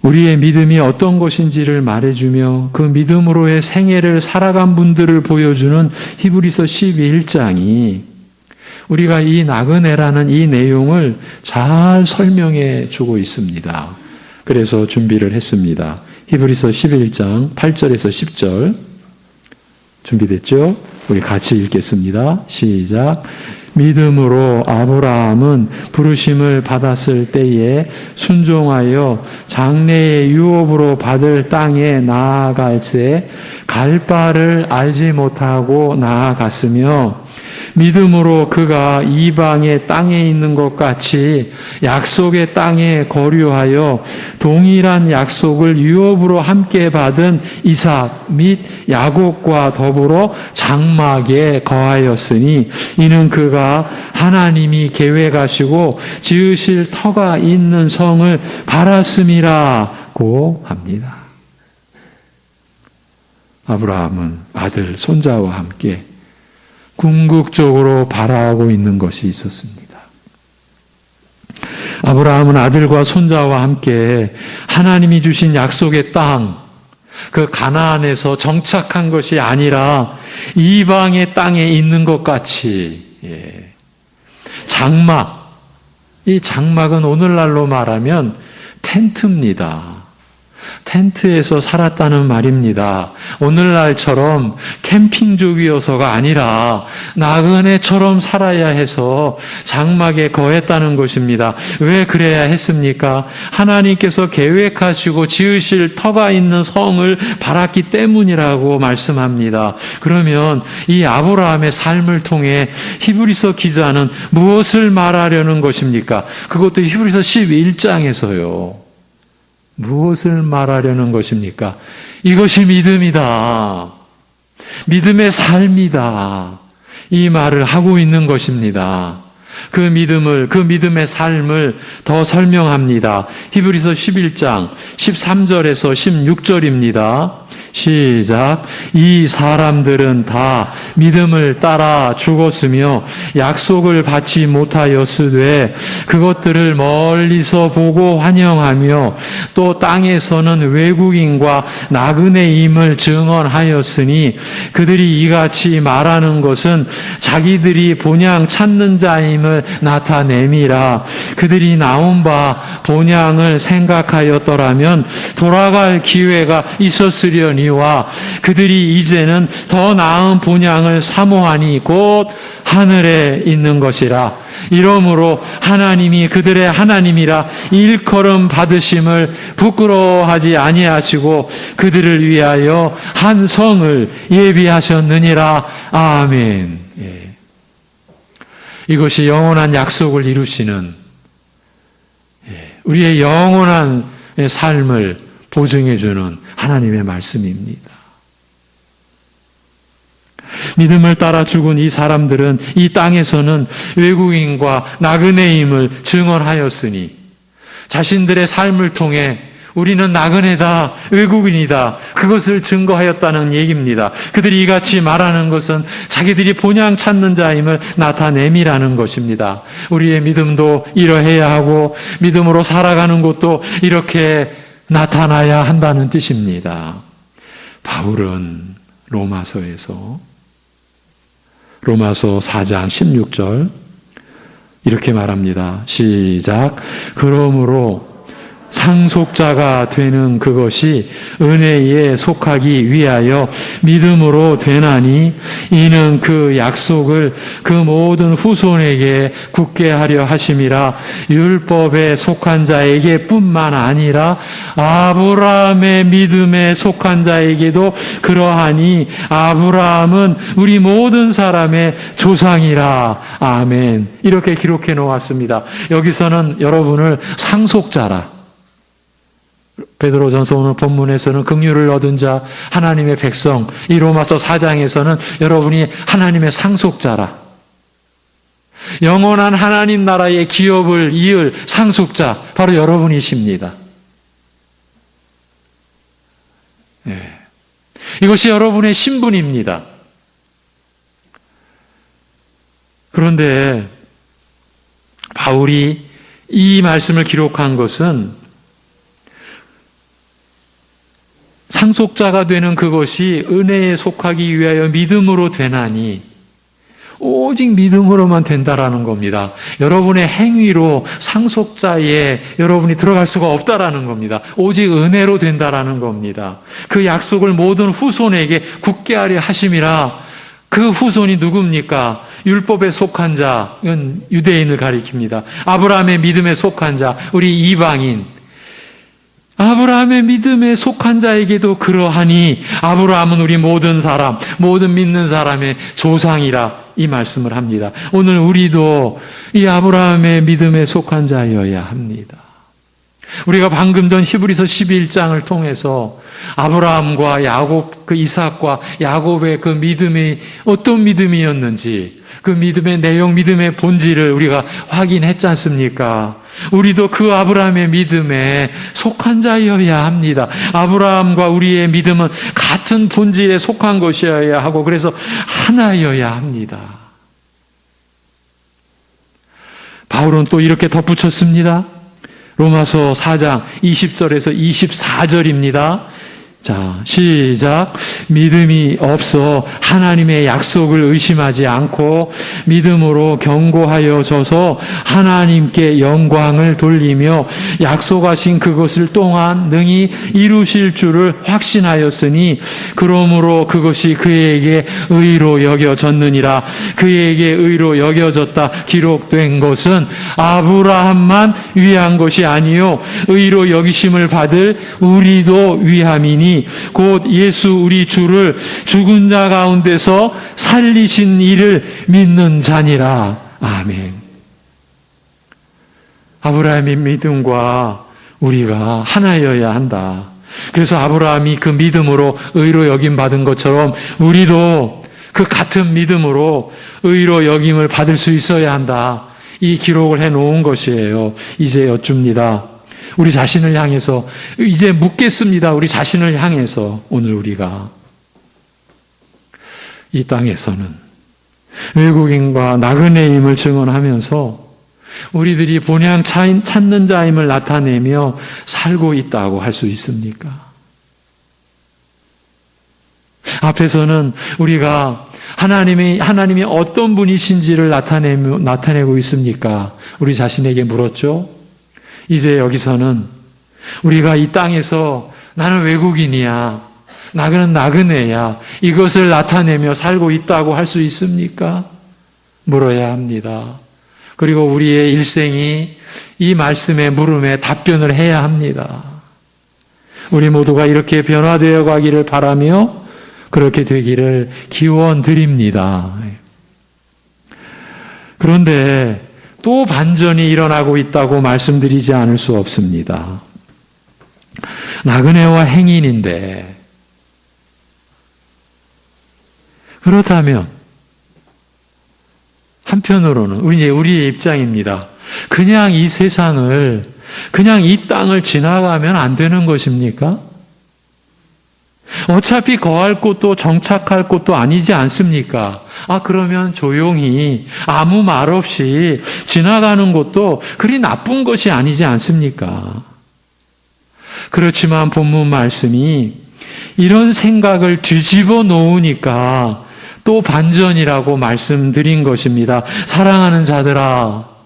[SPEAKER 1] 우리의 믿음이 어떤 것인지를 말해주며 그 믿음으로의 생애를 살아간 분들을 보여주는 히브리서 12장이 우리가 이 나그네라는 이 내용을 잘 설명해 주고 있습니다. 그래서 준비를 했습니다. 히브리서 11장 8절에서 10절 준비됐죠? 우리 같이 읽겠습니다. 시작. 믿음으로 아브라함은 부르심을 받았을 때에 순종하여 장래의 유업으로 받을 땅에 나아갈새 갈 바를 알지 못하고 나아갔으며 믿음으로 그가 이방의 땅에 있는 것 같이 약속의 땅에 거류하여 동일한 약속을 유업으로 함께 받은 이삭 및 야곱과 더불어 장막에 거하였으니 이는 그가 하나님이 계획하시고 지으실 터가 있는 성을 바랐음이라고 합니다. 아브라함은 아들 손자와 함께 궁극적으로 바라고 있는 것이 있었습니다. 아브라함은 아들과 손자와 함께 하나님이 주신 약속의 땅, 그 가나안에서 정착한 것이 아니라 이방의 땅에 있는 것 같이 장막, 이 장막은 오늘날로 말하면 텐트입니다. 텐트에서 살았다는 말입니다. 오늘날처럼 캠핑족이어서가 아니라 나그네처럼 살아야 해서 장막에 거했다는 것입니다. 왜 그래야 했습니까? 하나님께서 계획하시고 지으실 터가 있는 성을 바랐기 때문이라고 말씀합니다. 그러면 이 아브라함의 삶을 통해 히브리서 기자는 무엇을 말하려는 것입니까? 그것도 히브리서 11장에서요. 무엇을 말하려는 것입니까? 이것이 믿음이다. 믿음의 삶이다. 이 말을 하고 있는 것입니다. 그 믿음의 삶을 더 설명합니다. 히브리서 11장 13절에서 16절입니다. 시작. 이 사람들은 다 믿음을 따라 죽었으며 약속을 받지 못하였으되 그것들을 멀리서 보고 환영하며 또 땅에서는 외국인과 나그네임을 증언하였으니 그들이 이같이 말하는 것은 자기들이 본향 찾는 자임을 나타냄이라. 그들이 나온 바 본향을 생각하였더라면 돌아갈 기회가 있었으려니와 그들이 이제는 더 나은 본향을 사모하니 곧 하늘에 있는 것이라. 이러므로 하나님이 그들의 하나님이라 일컬음 받으심을 부끄러워하지 아니하시고 그들을 위하여 한 성을 예비하셨느니라. 아멘. 예. 이것이 영원한 약속을 이루시는 우리의 영원한 삶을 보증해주는 하나님의 말씀입니다. 믿음을 따라 죽은 이 사람들은 이 땅에서는 외국인과 나그네임을 증언하였으니 자신들의 삶을 통해 우리는 나그네다, 외국인이다, 그것을 증거하였다는 얘기입니다. 그들이 이같이 말하는 것은 자기들이 본향 찾는 자임을 나타냄이라는 것입니다. 우리의 믿음도 이러해야 하고 믿음으로 살아가는 것도 이렇게 나타나야 한다는 뜻입니다. 바울은 로마서 4장 16절 이렇게 말합니다. 시작. 그러므로 상속자가 되는 그것이 은혜에 속하기 위하여 믿음으로 되나니 이는 그 약속을 그 모든 후손에게 굳게 하려 하심이라. 율법에 속한 자에게 뿐만 아니라 아브라함의 믿음에 속한 자에게도 그러하니 아브라함은 우리 모든 사람의 조상이라. 아멘. 이렇게 기록해 놓았습니다. 여기서는 여러분을 상속자라, 베드로전서 오늘 본문에서는 긍휼을 얻은 자, 하나님의 백성, 이 로마서 4장에서는 여러분이 하나님의 상속자라, 영원한 하나님 나라의 기업을 이을 상속자, 바로 여러분이십니다. 네. 이것이 여러분의 신분입니다. 그런데 바울이 이 말씀을 기록한 것은 상속자가 되는 그것이 은혜에 속하기 위하여 믿음으로 되나니 오직 믿음으로만 된다라는 겁니다. 여러분의 행위로 상속자에 여러분이 들어갈 수가 없다라는 겁니다. 오직 은혜로 된다라는 겁니다. 그 약속을 모든 후손에게 굳게 하려 하심이라. 그 후손이 누굽니까? 율법에 속한 자, 이건 유대인을 가리킵니다. 아브라함의 믿음에 속한 자, 우리 이방인, 아브라함의 믿음에 속한 자에게도 그러하니 아브라함은 우리 모든 사람, 모든 믿는 사람의 조상이라 이 말씀을 합니다. 오늘 우리도 이 아브라함의 믿음에 속한 자여야 합니다. 우리가 방금 전 히브리서 11장을 통해서 아브라함과 야곱, 그 이삭과 야곱의 그 믿음이 어떤 믿음이었는지, 그 믿음의 내용, 믿음의 본질을 우리가 확인했지 않습니까? 우리도 그 아브라함의 믿음에 속한 자여야 합니다. 아브라함과 우리의 믿음은 같은 본질에 속한 것이어야 하고, 그래서 하나여야 합니다. 바울은 또 이렇게 덧붙였습니다. 로마서 4장 20절에서 24절입니다. 자, 시작. 믿음이 없어 하나님의 약속을 의심하지 않고 믿음으로 견고하여져서 하나님께 영광을 돌리며 약속하신 그것을 또한 능히 이루실 줄을 확신하였으니 그러므로 그것이 그에게 의로 여겨졌느니라. 그에게 의로 여겨졌다 기록된 것은 아브라함만 위한 것이 아니요 의로 여기심을 받을 우리도 위함이니 곧 예수 우리 주를 죽은 자 가운데서 살리신 이를 믿는 자니라. 아멘. 아브라함의 믿음과 우리가 하나여야 한다. 그래서 아브라함이 그 믿음으로 의로 여김 받은 것처럼 우리도 그 같은 믿음으로 의로 여김을 받을 수 있어야 한다. 이 기록을 해놓은 것이에요. 이제 여쭙니다. 우리 자신을 향해서 이제 묻겠습니다. 우리 자신을 향해서 오늘 우리가 이 땅에서는 외국인과 나그네임을 증언하면서 우리들이 본향 찾는 자임을 나타내며 살고 있다고 할 수 있습니까? 앞에서는 우리가 하나님이 어떤 분이신지를 나타내고 있습니까? 우리 자신에게 물었죠. 이제 여기서는 우리가 이 땅에서 나는 외국인이야, 나는 나그네야, 이것을 나타내며 살고 있다고 할 수 있습니까? 물어야 합니다. 그리고 우리의 일생이 이 말씀의 물음에 답변을 해야 합니다. 우리 모두가 이렇게 변화되어 가기를 바라며 그렇게 되기를 기원드립니다. 그런데 또 반전이 일어나고 있다고 말씀드리지 않을 수 없습니다. 나그네와 행인인데 그렇다면 한편으로는 우리의 입장입니다. 그냥 이 세상을, 그냥 이 땅을 지나가면 안 되는 것입니까? 어차피 거할 곳도 정착할 곳도 아니지 않습니까? 그러면 조용히 아무 말 없이 지나가는 것도 그리 나쁜 것이 아니지 않습니까? 그렇지만 본문 말씀이 이런 생각을 뒤집어 놓으니까 또 반전이라고 말씀드린 것입니다. 사랑하는 자들아,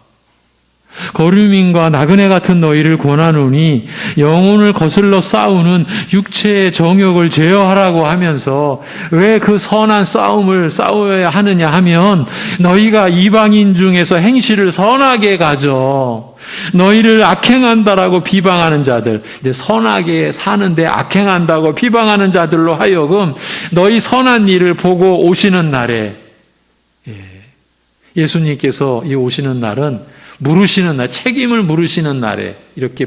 [SPEAKER 1] 거류민과 나그네 같은 너희를 권하노니 영혼을 거슬러 싸우는 육체의 정욕을 제어하라고 하면서 왜 그 선한 싸움을 싸워야 하느냐 하면 너희가 이방인 중에서 행실을 선하게 가져 너희를 악행한다라고 비방하는 자들, 이제 선하게 사는데 악행한다고 비방하는 자들로 하여금 너희 선한 일을 보고 오시는 날에, 예수님께서 이 오시는 날은 물으시는 날, 책임을 물으시는 날에 이렇게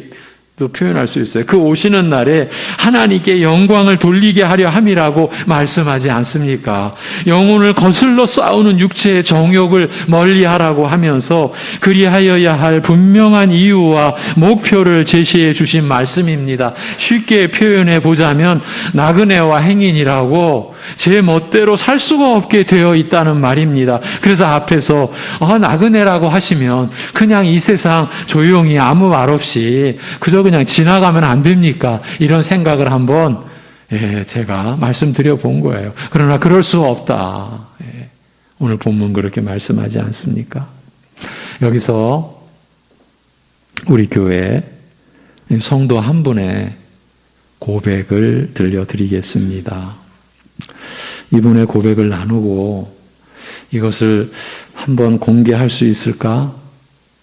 [SPEAKER 1] 또 표현할 수 있어요. 그 오시는 날에 하나님께 영광을 돌리게 하려 함이라고 말씀하지 않습니까? 영혼을 거슬러 싸우는 육체의 정욕을 멀리하라고 하면서 그리하여야 할 분명한 이유와 목표를 제시해 주신 말씀입니다. 쉽게 표현해 보자면 나그네와 행인이라고 제 멋대로 살 수가 없게 되어 있다는 말입니다. 그래서 앞에서 나그네라고 하시면 그냥 이 세상 조용히 아무 말 없이 그저 그냥 지나가면 안 됩니까? 이런 생각을 한번 제가 말씀드려 본 거예요. 그러나 그럴 수 없다. 오늘 본문 그렇게 말씀하지 않습니까? 여기서 우리 교회 성도 한 분의 고백을 들려드리겠습니다. 이분의 고백을 나누고 이것을 한번 공개할 수 있을까?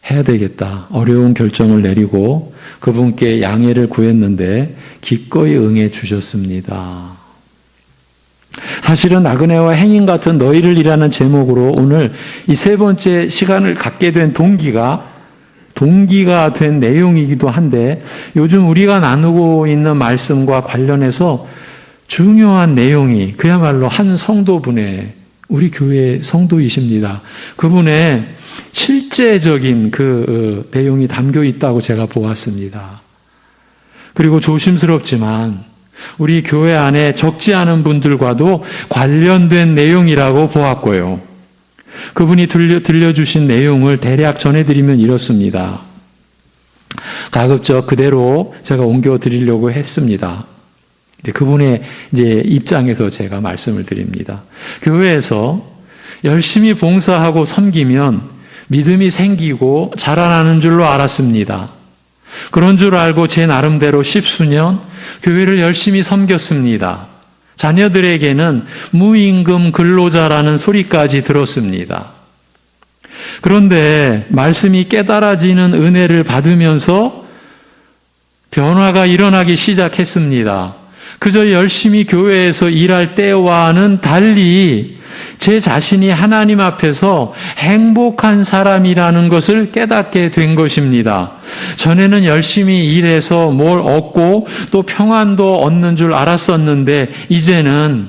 [SPEAKER 1] 해야 되겠다. 어려운 결정을 내리고 그분께 양해를 구했는데 기꺼이 응해 주셨습니다. 사실은 나그네와 행인 같은 너희를 이라는 제목으로 오늘 이 세 번째 시간을 갖게 된 동기가 된 내용이기도 한데 요즘 우리가 나누고 있는 말씀과 관련해서 중요한 내용이 그야말로 한 성도분의, 우리 교회 성도이십니다. 그분의 실제적인 그 내용이 담겨 있다고 제가 보았습니다. 그리고 조심스럽지만 우리 교회 안에 적지 않은 분들과도 관련된 내용이라고 보았고요. 그분이 들려주신 내용을 대략 전해드리면 이렇습니다. 가급적 그대로 제가 옮겨드리려고 했습니다. 이제 그분의 이제 입장에서 제가 말씀을 드립니다. 교회에서 열심히 봉사하고 섬기면 믿음이 생기고 자라나는 줄로 알았습니다. 그런 줄 알고 제 나름대로 10수년 교회를 열심히 섬겼습니다. 자녀들에게는 무임금 근로자라는 소리까지 들었습니다. 그런데 말씀이 깨달아지는 은혜를 받으면서 변화가 일어나기 시작했습니다. 그저 열심히 교회에서 일할 때와는 달리 제 자신이 하나님 앞에서 행복한 사람이라는 것을 깨닫게 된 것입니다. 전에는 열심히 일해서 뭘 얻고 또 평안도 얻는 줄 알았었는데 이제는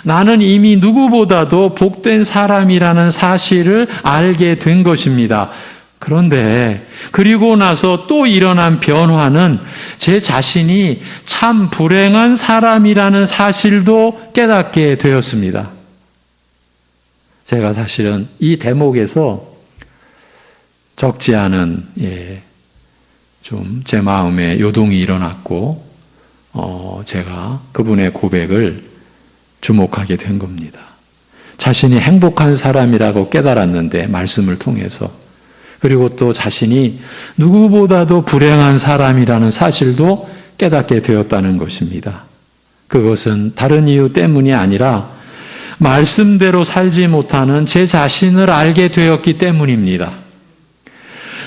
[SPEAKER 1] 나는 이미 누구보다도 복된 사람이라는 사실을 알게 된 것입니다. 그런데 그리고 나서 또 일어난 변화는 제 자신이 참 불행한 사람이라는 사실도 깨닫게 되었습니다. 제가 사실은 이 대목에서 적지 않은 좀 제 마음에 요동이 일어났고 제가 그분의 고백을 주목하게 된 겁니다. 자신이 행복한 사람이라고 깨달았는데 말씀을 통해서 그리고 또 자신이 누구보다도 불행한 사람이라는 사실도 깨닫게 되었다는 것입니다. 그것은 다른 이유 때문이 아니라 말씀대로 살지 못하는 제 자신을 알게 되었기 때문입니다.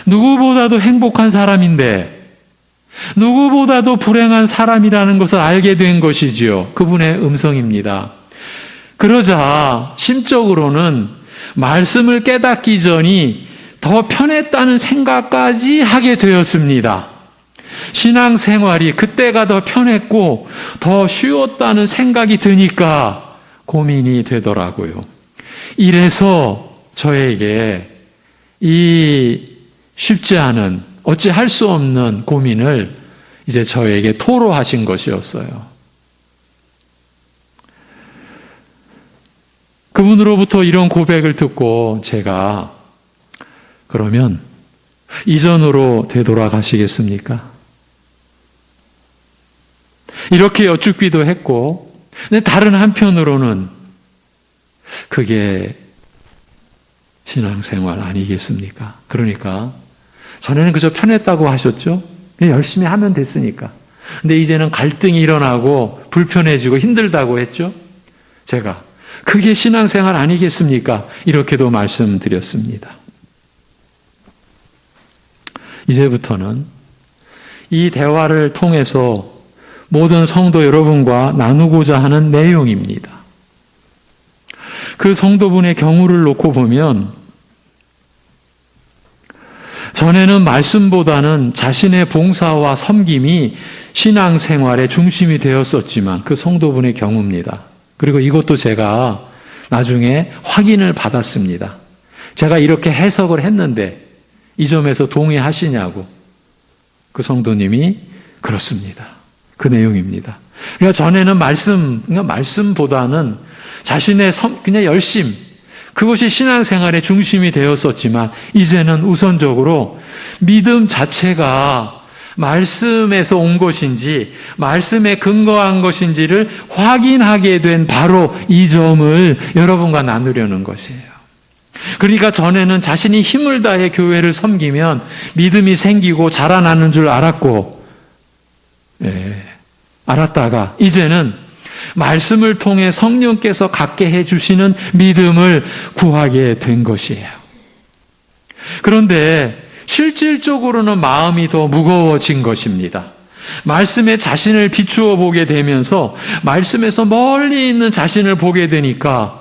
[SPEAKER 1] 누구보다도 행복한 사람인데 누구보다도 불행한 사람이라는 것을 알게 된 것이지요. 그분의 음성입니다. 그러자 심적으로는 말씀을 깨닫기 전이 더 편했다는 생각까지 하게 되었습니다. 신앙생활이 그때가 더 편했고 더 쉬웠다는 생각이 드니까 고민이 되더라고요. 이래서 저에게 이 쉽지 않은 어찌 할 수 없는 고민을 이제 저에게 토로하신 것이었어요. 그분으로부터 이런 고백을 듣고 제가 그러면 이전으로 되돌아가시겠습니까? 이렇게 여쭙기도 했고, 근데 다른 한편으로는 그게 신앙생활 아니겠습니까? 그러니까 전에는 그저 편했다고 하셨죠? 열심히 하면 됐으니까. 근데 이제는 갈등이 일어나고 불편해지고 힘들다고 했죠? 제가 그게 신앙생활 아니겠습니까? 이렇게도 말씀드렸습니다. 이제부터는 이 대화를 통해서 모든 성도 여러분과 나누고자 하는 내용입니다. 그 성도분의 경우를 놓고 보면 전에는 말씀보다는 자신의 봉사와 섬김이 신앙생활의 중심이 되었었지만 그 성도분의 경우입니다. 그리고 이것도 제가 나중에 확인을 받았습니다. 제가 이렇게 해석을 했는데 이 점에서 동의하시냐고. 그 성도님이 그렇습니다. 그 내용입니다. 그러니까 전에는 말씀보다는 자신의 그냥 열심, 그것이 신앙생활의 중심이 되었었지만 이제는 우선적으로 믿음 자체가 말씀에서 온 것인지 말씀에 근거한 것인지를 확인하게 된 바로 이 점을 여러분과 나누려는 것이에요. 그러니까 전에는 자신이 힘을 다해 교회를 섬기면 믿음이 생기고 자라나는 줄 알았고 알았다가 이제는 말씀을 통해 성령께서 갖게 해주시는 믿음을 구하게 된 것이에요. 그런데 실질적으로는 마음이 더 무거워진 것입니다. 말씀에 자신을 비추어 보게 되면서 말씀에서 멀리 있는 자신을 보게 되니까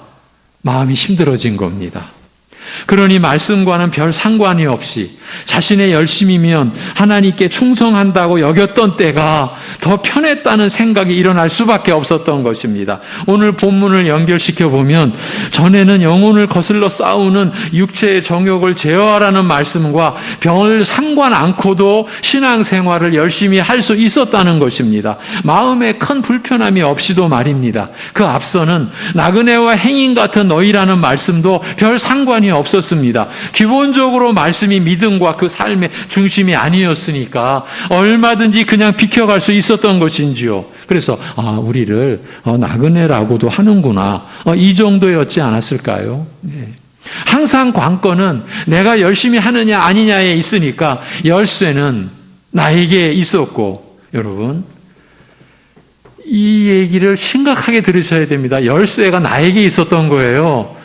[SPEAKER 1] 마음이 힘들어진 겁니다. 그러니 말씀과는 별 상관이 없이 자신의 열심이면 하나님께 충성한다고 여겼던 때가 더 편했다는 생각이 일어날 수밖에 없었던 것입니다. 오늘 본문을 연결시켜 보면 전에는 영혼을 거슬러 싸우는 육체의 정욕을 제어하라는 말씀과 별 상관 않고도 신앙생활을 열심히 할 수 있었다는 것입니다. 마음에 큰 불편함이 없이도 말입니다. 그 앞서는 나그네와 행인 같은 너희라는 말씀도 별 상관이 없었습니다. 기본적으로 말씀이 믿음과 그 삶의 중심이 아니었으니까 얼마든지 그냥 비켜갈 수 있었던 것인지요. 그래서 우리를 나그네라고도 하는구나. 이 정도였지 않았을까요? 네. 항상 관건은 내가 열심히 하느냐 아니냐에 있으니까 열쇠는 나에게 있었고, 여러분 이 얘기를 심각하게 들으셔야 됩니다. 열쇠가 나에게 있었던 거예요.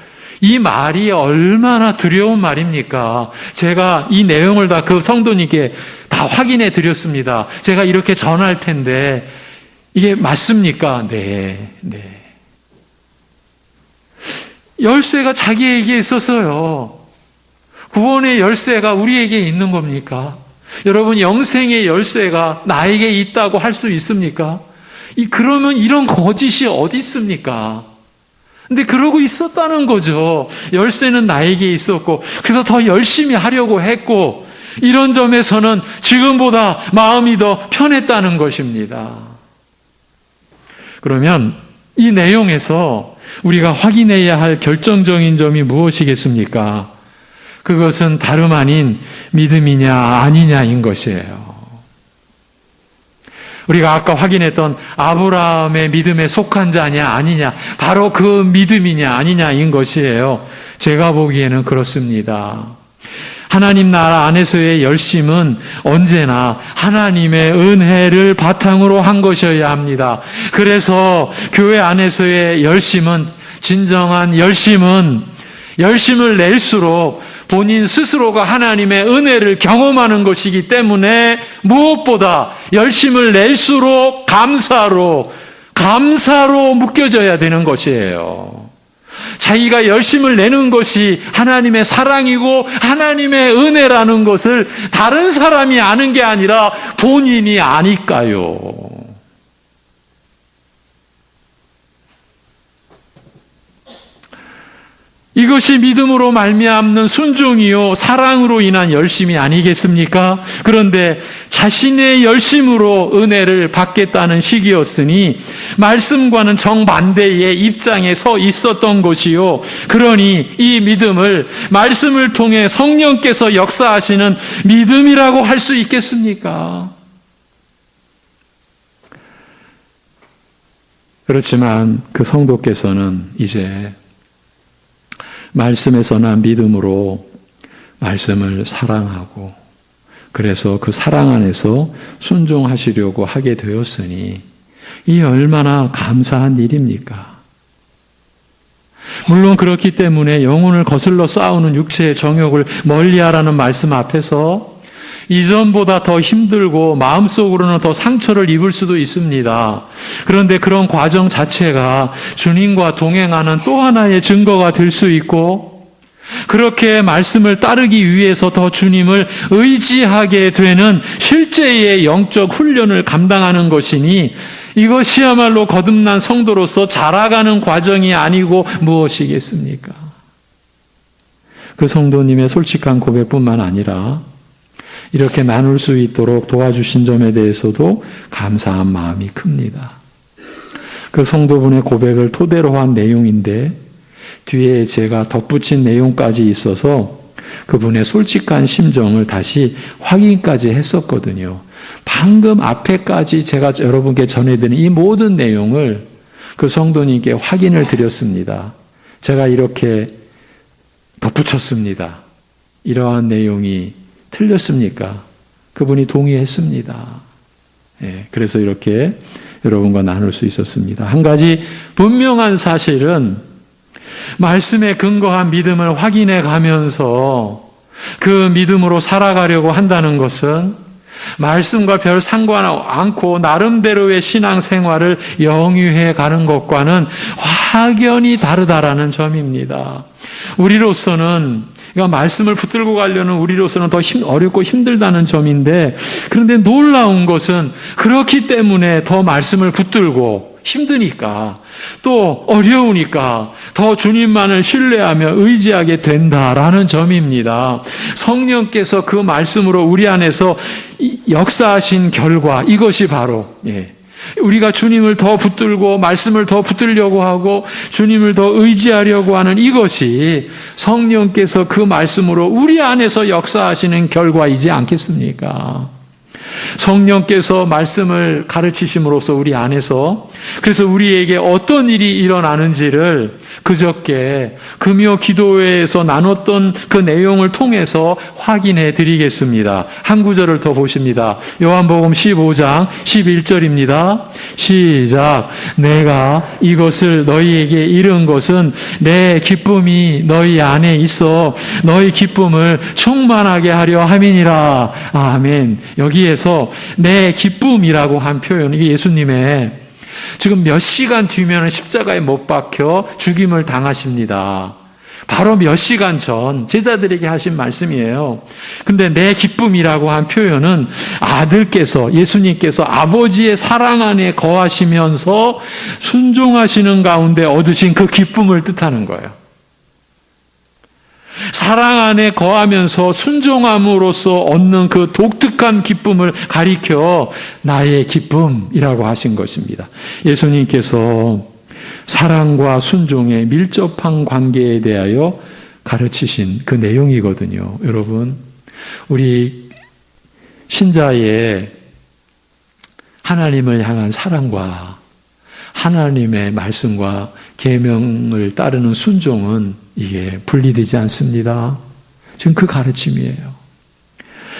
[SPEAKER 1] 이 말이 얼마나 두려운 말입니까? 제가 이 내용을 다 그 성도님께 다 확인해 드렸습니다. 제가 이렇게 전할 텐데 이게 맞습니까? 네. 열쇠가 자기에게 있었어요. 구원의 열쇠가 우리에게 있는 겁니까? 여러분, 영생의 열쇠가 나에게 있다고 할 수 있습니까? 그러면 이런 거짓이 어디 있습니까? 근데 그러고 있었다는 거죠. 열쇠는 나에게 있었고, 그래서 더 열심히 하려고 했고, 이런 점에서는 지금보다 마음이 더 편했다는 것입니다. 그러면 이 내용에서 우리가 확인해야 할 결정적인 점이 무엇이겠습니까? 그것은 다름 아닌 믿음이냐 아니냐인 것이에요. 우리가 아까 확인했던 아브라함의 믿음에 속한 자냐 아니냐, 바로 그 믿음이냐 아니냐인 것이에요. 제가 보기에는 그렇습니다. 하나님 나라 안에서의 열심은 언제나 하나님의 은혜를 바탕으로 한 것이어야 합니다. 그래서 교회 안에서의 열심은, 진정한 열심은 열심을 낼수록 본인 스스로가 하나님의 은혜를 경험하는 것이기 때문에 무엇보다 열심을 낼수록 감사로 묶여져야 되는 것이에요. 자기가 열심을 내는 것이 하나님의 사랑이고 하나님의 은혜라는 것을 다른 사람이 아는 게 아니라 본인이 아니까요. 이것이 믿음으로 말미암는 순종이요 사랑으로 인한 열심이 아니겠습니까? 그런데 자신의 열심으로 은혜를 받겠다는 시기였으니 말씀과는 정반대의 입장에 서 있었던 것이요. 그러니 이 믿음을 말씀을 통해 성령께서 역사하시는 믿음이라고 할 수 있겠습니까? 그렇지만 그 성도께서는 이제 말씀에서 난 믿음으로 말씀을 사랑하고, 그래서 그 사랑 안에서 순종하시려고 하게 되었으니 이 얼마나 감사한 일입니까? 물론 그렇기 때문에 영혼을 거슬러 싸우는 육체의 정욕을 멀리하라는 말씀 앞에서 이전보다 더 힘들고 마음속으로는 더 상처를 입을 수도 있습니다. 그런데 그런 과정 자체가 주님과 동행하는 또 하나의 증거가 될 수 있고, 그렇게 말씀을 따르기 위해서 더 주님을 의지하게 되는 실제의 영적 훈련을 감당하는 것이니 이것이야말로 거듭난 성도로서 자라가는 과정이 아니고 무엇이겠습니까? 그 성도님의 솔직한 고백뿐만 아니라 이렇게 나눌 수 있도록 도와주신 점에 대해서도 감사한 마음이 큽니다. 그 성도분의 고백을 토대로 한 내용인데 뒤에 제가 덧붙인 내용까지 있어서 그분의 솔직한 심정을 다시 확인까지 했었거든요. 방금 앞에까지 제가 여러분께 전해드린 이 모든 내용을 그 성도님께 확인을 드렸습니다. 제가 이렇게 덧붙였습니다. 이러한 내용이 틀렸습니까? 그분이 동의했습니다. 그래서 이렇게 여러분과 나눌 수 있었습니다. 한 가지 분명한 사실은 말씀에 근거한 믿음을 확인해 가면서 그 믿음으로 살아가려고 한다는 것은 말씀과 별 상관 않고 나름대로의 신앙생활을 영위해 가는 것과는 확연히 다르다라는 점입니다. 우리로서는, 그러니까 말씀을 붙들고 가려는 우리로서는 더 어렵고 힘들다는 점인데, 그런데 놀라운 것은 그렇기 때문에 더 말씀을 붙들고 힘드니까, 또 어려우니까 더 주님만을 신뢰하며 의지하게 된다라는 점입니다. 성령께서 그 말씀으로 우리 안에서 역사하신 결과, 이것이 바로 우리가 주님을 더 붙들고 말씀을 더 붙들려고 하고 주님을 더 의지하려고 하는 이것이 성령께서 그 말씀으로 우리 안에서 역사하시는 결과이지 않겠습니까? 성령께서 말씀을 가르치심으로써 우리 안에서, 그래서 우리에게 어떤 일이 일어나는지를 그저께 금요 기도회에서 나눴던 그 내용을 통해서 확인해 드리겠습니다. 한 구절을 더 보십니다. 요한복음 15장 11절입니다. 시작. 내가 이것을 너희에게 이른 것은 내 기쁨이 너희 안에 있어 너희 기쁨을 충만하게 하려 함이니라. 아멘. 여기에서 내 기쁨이라고 한 표현, 이게 예수님의 지금 몇 시간 뒤면 십자가에 못 박혀 죽임을 당하십니다. 바로 몇 시간 전 제자들에게 하신 말씀이에요. 근데 내 기쁨이라고 한 표현은 아들께서, 예수님께서 아버지의 사랑 안에 거하시면서 순종하시는 가운데 얻으신 그 기쁨을 뜻하는 거예요. 사랑 안에 거하면서 순종함으로써 얻는 그 독특한 기쁨을 가리켜 나의 기쁨이라고 하신 것입니다. 예수님께서 사랑과 순종의 밀접한 관계에 대하여 가르치신 그 내용이거든요. 여러분, 우리 신자의 하나님을 향한 사랑과 하나님의 말씀과 계명을 따르는 순종은 이게 분리되지 않습니다. 지금 그 가르침이에요.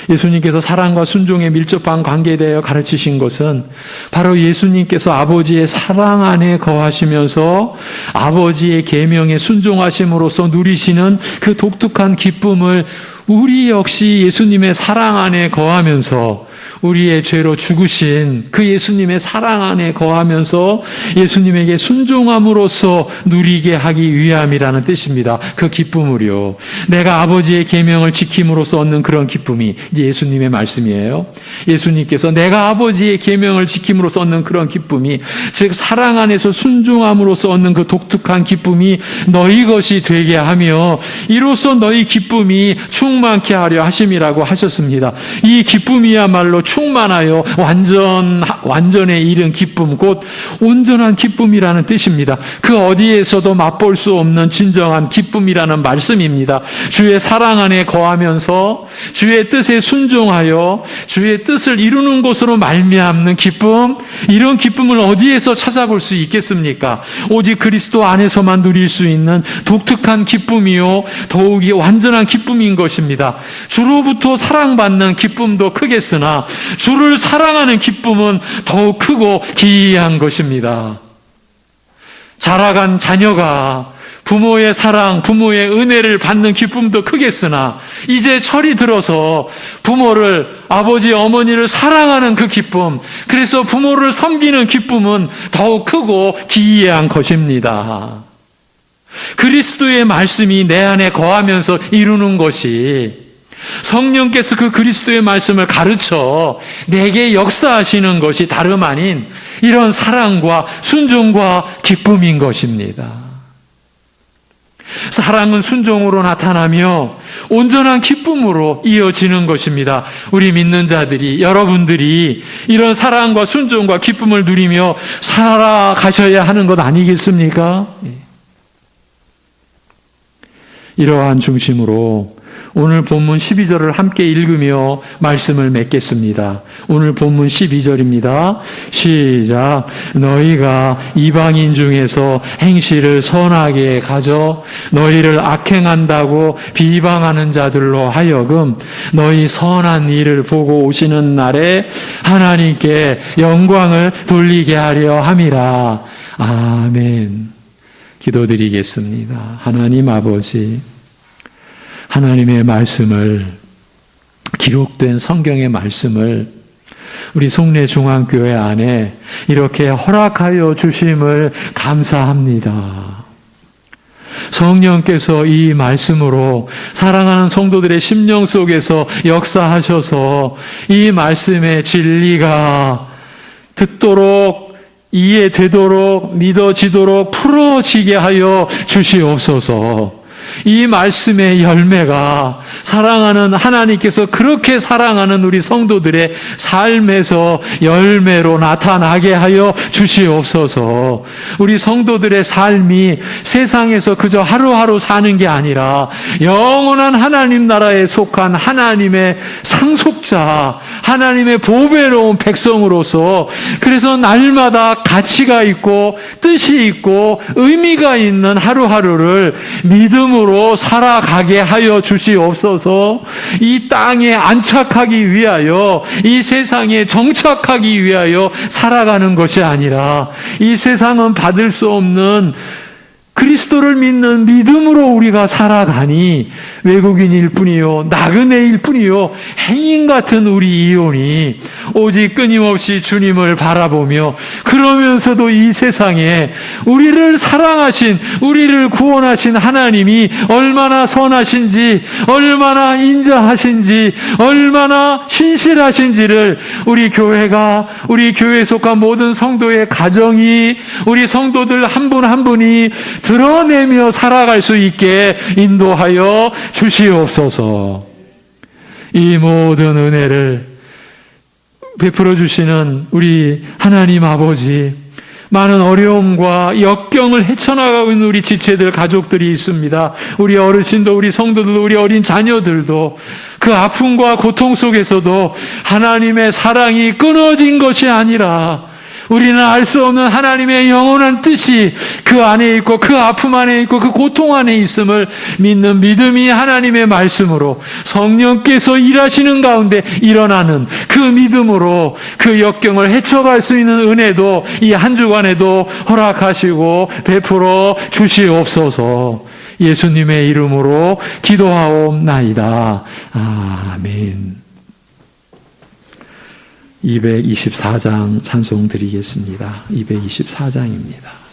[SPEAKER 1] 예수님께서 사랑과 순종의 밀접한 관계에 대하여 가르치신 것은 바로 예수님께서 아버지의 사랑 안에 거하시면서 아버지의 계명에 순종하심으로써 누리시는 그 독특한 기쁨을 우리 역시 예수님의 사랑 안에 거하면서 우리의 죄로 죽으신 그 예수님의 사랑 안에 거하면서 예수님에게 순종함으로써 누리게 하기 위함이라는 뜻입니다. 그 기쁨을요. 내가 아버지의 계명을 지킴으로써 얻는 그런 기쁨이 이제 예수님의 말씀이에요. 예수님께서 내가 아버지의 계명을 지킴으로써 얻는 그런 기쁨이, 즉 사랑 안에서 순종함으로써 얻는 그 독특한 기쁨이 너희 것이 되게 하며 이로써 너희 기쁨이 충만케 하려 하심이라고 하셨습니다. 이 기쁨이야말로 충만하여 완전에 이른 기쁨, 곧 온전한 기쁨이라는 뜻입니다. 그 어디에서도 맛볼 수 없는 진정한 기쁨이라는 말씀입니다. 주의 사랑 안에 거하면서 주의 뜻에 순종하여 주의 뜻을 이루는 것으로 말미암는 기쁨, 이런 기쁨을 어디에서 찾아볼 수 있겠습니까? 오직 그리스도 안에서만 누릴 수 있는 독특한 기쁨이요 더욱이 완전한 기쁨인 것입니다. 주로부터 사랑받는 기쁨도 크겠으나 주를 사랑하는 기쁨은 더욱 크고 기이한 것입니다. 자라간 자녀가 부모의 사랑, 부모의 은혜를 받는 기쁨도 크겠으나 이제 철이 들어서 부모를, 아버지, 어머니를 사랑하는 그 기쁨, 그래서 부모를 섬기는 기쁨은 더욱 크고 기이한 것입니다. 그리스도의 말씀이 내 안에 거하면서 이루는 것이, 성령께서 그 그리스도의 말씀을 가르쳐 내게 역사하시는 것이 다름 아닌 이런 사랑과 순종과 기쁨인 것입니다. 사랑은 순종으로 나타나며 온전한 기쁨으로 이어지는 것입니다. 우리 믿는 자들이, 여러분들이 이런 사랑과 순종과 기쁨을 누리며 살아가셔야 하는 것 아니겠습니까? 이러한 중심으로 오늘 본문 12절을 함께 읽으며 말씀을 맺겠습니다. 오늘 본문 12절입니다. 시작. 너희가 이방인 중에서 행실을 선하게 가져 너희를 악행한다고 비방하는 자들로 하여금 너희 선한 일을 보고 오시는 날에 하나님께 영광을 돌리게 하려 함이라. 아멘. 기도드리겠습니다. 하나님 아버지, 하나님의 말씀을, 기록된 성경의 말씀을 우리 송내중앙교회 안에 이렇게 허락하여 주심을 감사합니다. 성령께서 이 말씀으로 사랑하는 성도들의 심령 속에서 역사하셔서 이 말씀의 진리가 듣도록, 이해되도록, 믿어지도록 풀어지게 하여 주시옵소서. 이 말씀의 열매가 사랑하는 하나님께서 그렇게 사랑하는 우리 성도들의 삶에서 열매로 나타나게 하여 주시옵소서. 우리 성도들의 삶이 세상에서 그저 하루하루 사는 게 아니라 영원한 하나님 나라에 속한 하나님의 상속자, 하나님의 보배로운 백성으로서 그래서 날마다 가치가 있고 뜻이 있고 의미가 있는 하루하루를 믿음으로 살아가게 하여 주시옵소서. 이 땅에 안착하기 위하여, 이 세상에 정착하기 위하여 살아가는 것이 아니라 이 세상은 받을 수 없는 그리스도를 믿는 믿음으로 우리가 살아가니 외국인일 뿐이요 나그네일 뿐이요 행인 같은 우리 이혼이 오직 끊임없이 주님을 바라보며 그러면서도 이 세상에 우리를 사랑하신, 우리를 구원하신 하나님이 얼마나 선하신지, 얼마나 인자하신지, 얼마나 신실하신지를 우리 교회가, 우리 교회에 속한 모든 성도의 가정이, 우리 성도들 한 분 한 분이 드러내며 살아갈 수 있게 인도하여 주시옵소서. 이 모든 은혜를 베풀어 주시는 우리 하나님 아버지, 많은 어려움과 역경을 헤쳐나가고 있는 우리 지체들, 가족들이 있습니다. 우리 어르신도, 우리 성도들도, 우리 어린 자녀들도 그 아픔과 고통 속에서도 하나님의 사랑이 끊어진 것이 아니라 우리는 알 수 없는 하나님의 영원한 뜻이 그 안에 있고 그 아픔 안에 있고 그 고통 안에 있음을 믿는 믿음이 하나님의 말씀으로 성령께서 일하시는 가운데 일어나는 그 믿음으로 그 역경을 헤쳐갈 수 있는 은혜도 이 한 주간에도 허락하시고 베풀어 주시옵소서. 예수님의 이름으로 기도하옵나이다. 아멘. 224장 찬송 드리겠습니다. 224장입니다.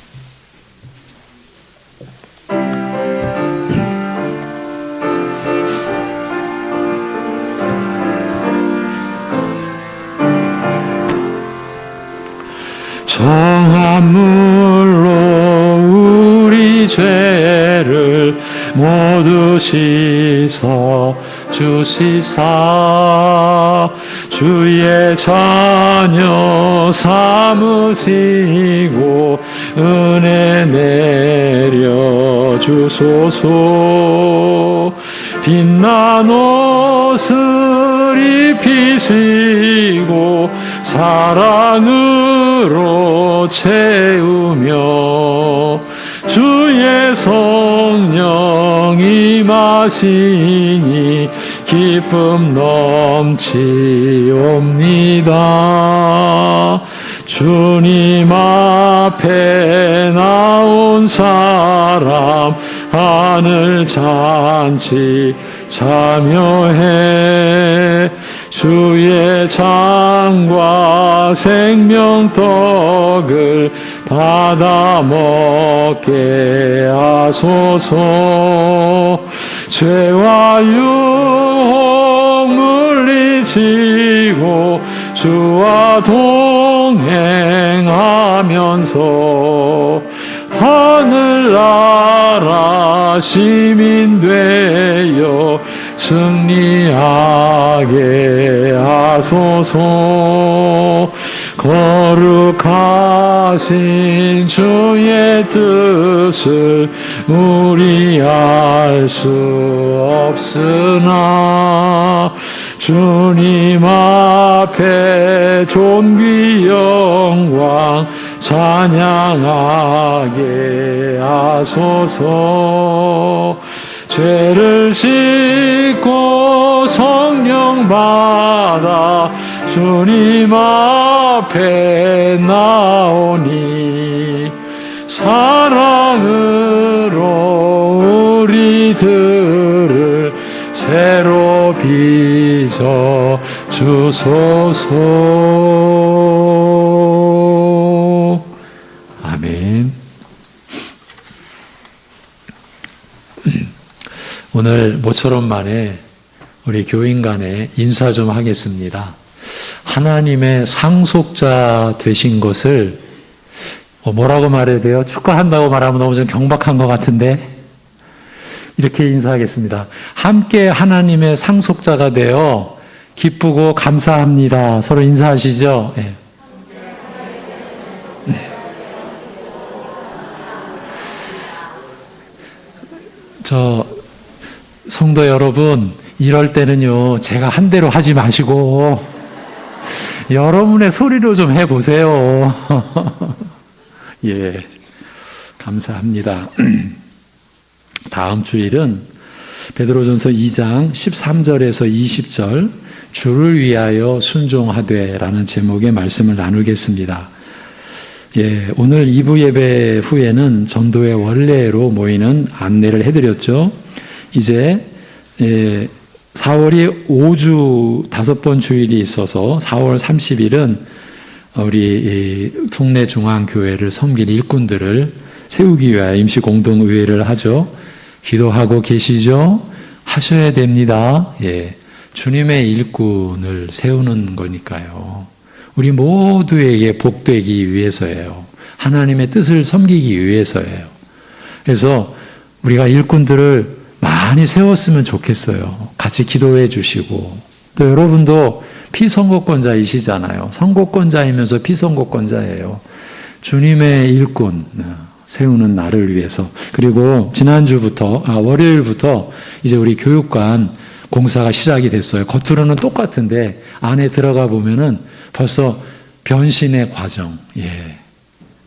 [SPEAKER 1] 정함물로 우리 죄를 모두 씻어 주시사 주의 자녀 삼으시고 은혜 내려 주소서. 빛난 옷을 입히시고 사랑으로 채우며 주의 성령 임하시니 기쁨 넘치옵니다. 주님 앞에 나온 사람 하늘 잔치 참여해 주의 장과 생명떡을 받아 먹게 하소서. 죄와 유혹 물리치고 주와 동행하면서 하늘나라 시민 되어 승리하게 하소서. 거룩하신 주의 뜻을 우리 알 수 없으나 주님 앞에 존귀 영광 찬양하게 하소서. 죄를 씻고 성령 받아 주님 앞에 나오니 사랑으로 우리들을 새로 빚어 주소서. 아멘. 오늘 모처럼 만에 우리 교인 간에 인사 좀 하겠습니다. 하나님의 상속자 되신 것을 뭐라고 말해야 돼요? 축하한다고 말하면 너무 좀 경박한 것 같은데 이렇게 인사하겠습니다. 함께 하나님의 상속자가 되어 기쁘고 감사합니다. 서로 인사하시죠. 네. 저 성도 여러분, 이럴 때는요, 제가 한 대로 하지 마시고 여러분의 소리로 좀 해보세요. 예, 감사합니다. 다음 주일은 베드로전서 2장 13절에서 20절 주를 위하여 순종하되라는 제목의 말씀을 나누겠습니다. 예, 오늘 2부 예배 후에는 전도의 원례로 모이는 안내를 해드렸죠. 이제 4월이 5주 5번 주일이 있어서 4월 30일은 우리 동네 중앙교회를 섬길 일꾼들을 세우기 위하여 임시 공동의회를 하죠. 기도하고 계시죠? 하셔야 됩니다. 예, 주님의 일꾼을 세우는 거니까요. 우리 모두에게 복되기 위해서예요. 하나님의 뜻을 섬기기 위해서예요. 그래서 우리가 일꾼들을 많이 세웠으면 좋겠어요. 같이 기도해 주시고, 또 여러분도 피선거권자이시잖아요. 선거권자이면서 피선거권자예요. 주님의 일꾼 세우는 나를 위해서. 그리고 지난주부터 월요일부터 이제 우리 교육관 공사가 시작이 됐어요. 겉으로는 똑같은데 안에 들어가 보면은 벌써 변신의 과정, 예,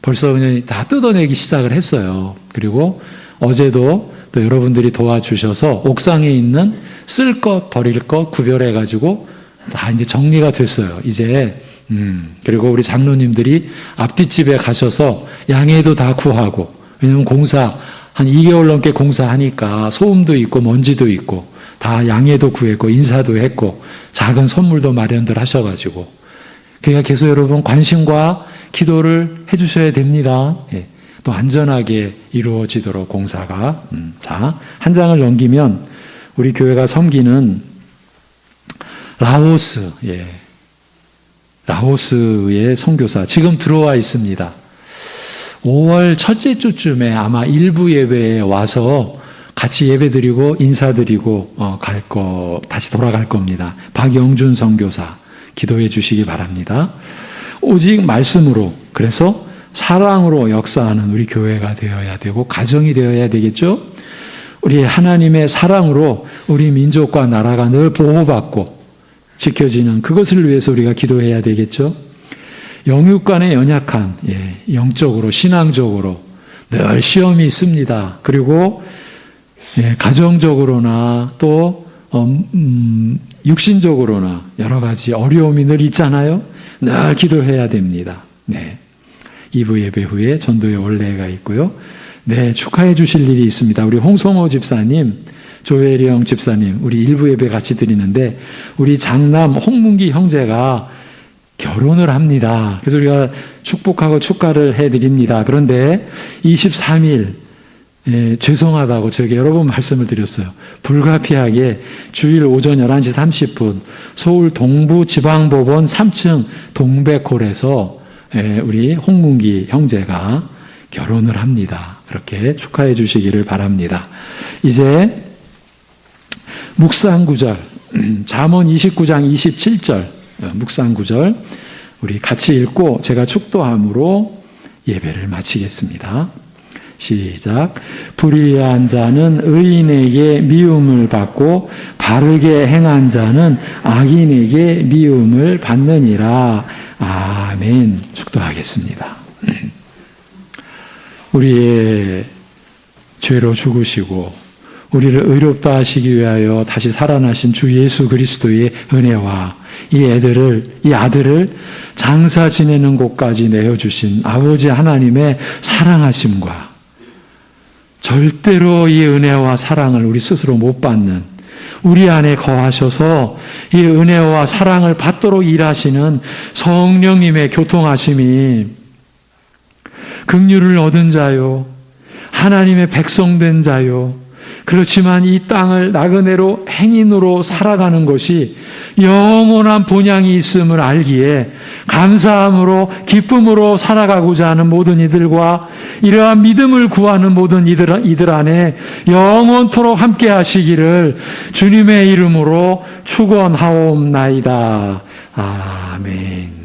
[SPEAKER 1] 벌써 그냥 다 뜯어내기 시작을 했어요. 그리고 어제도 또 여러분들이 도와주셔서 옥상에 있는 쓸 것, 버릴 것 구별해가지고 다 이제 정리가 됐어요. 이제, 그리고 우리 장로님들이 앞뒷집에 가셔서 양해도 다 구하고, 왜냐면 공사, 한 2개월 넘게 공사하니까 소음도 있고 먼지도 있고, 다 양해도 구했고, 인사도 했고, 작은 선물도 마련들 하셔가지고, 그러니까 계속 여러분 관심과 기도를 해주셔야 됩니다. 예. 또 안전하게 이루어지도록 공사가. 자, 한 장을 넘기면 우리 교회가 섬기는 라오스, 예, 라오스의 선교사 지금 들어와 있습니다. 5월 첫째 주쯤에 아마 일부 예배에 와서 같이 예배드리고 인사드리고 다시 돌아갈 겁니다. 박영준 선교사 기도해 주시기 바랍니다. 오직 말씀으로, 그래서 사랑으로 역사하는 우리 교회가 되어야 되고 가정이 되어야 되겠죠. 우리 하나님의 사랑으로 우리 민족과 나라가 늘 보호받고 지켜지는 그것을 위해서 우리가 기도해야 되겠죠. 영육간에 연약한, 예, 영적으로 신앙적으로 늘 시험이 있습니다. 그리고 예, 가정적으로나 또 육신적으로나 여러 가지 어려움이 늘 있잖아요. 늘 기도해야 됩니다. 네. 2부 예배 후에 전도의 원례가 있고요. 네, 축하해 주실 일이 있습니다. 우리 홍성호 집사님, 조혜령 집사님, 우리 1부 예배 같이 드리는데 우리 장남 홍문기 형제가 결혼을 합니다. 그래서 우리가 축복하고 축가를 해드립니다. 그런데 23일 죄송하다고 저에게 여러 번 말씀을 드렸어요. 불가피하게 주일 오전 11시 30분 서울 동부지방법원 3층 동백홀에서 우리 홍문기 형제가 결혼을 합니다. 그렇게 축하해 주시기를 바랍니다. 이제 묵상구절, 잠언 29장 27절 묵상구절 우리 같이 읽고 제가 축도함으로 예배를 마치겠습니다. 시작. 불의한 자는 의인에게 미움을 받고 바르게 행한 자는 악인에게 미움을 받느니라. 아멘. 축도하겠습니다. 우리의 죄로 죽으시고 우리를 의롭다 하시기 위하여 다시 살아나신 주 예수 그리스도의 은혜와 이 아들을 장사 지내는 곳까지 내어주신 아버지 하나님의 사랑하심과 절대로 이 은혜와 사랑을 우리 스스로 못 받는 우리 안에 거하셔서 이 은혜와 사랑을 받도록 일하시는 성령님의 교통하심이 긍휼을 얻은 자요, 하나님의 백성된 자요, 그렇지만 이 땅을 나그네로 행인으로 살아가는 것이 영원한 본향이 있음을 알기에 감사함으로 기쁨으로 살아가고자 하는 모든 이들과 이러한 믿음을 구하는 모든 이들 안에 영원토록 함께 하시기를 주님의 이름으로 축원하옵나이다. 아멘.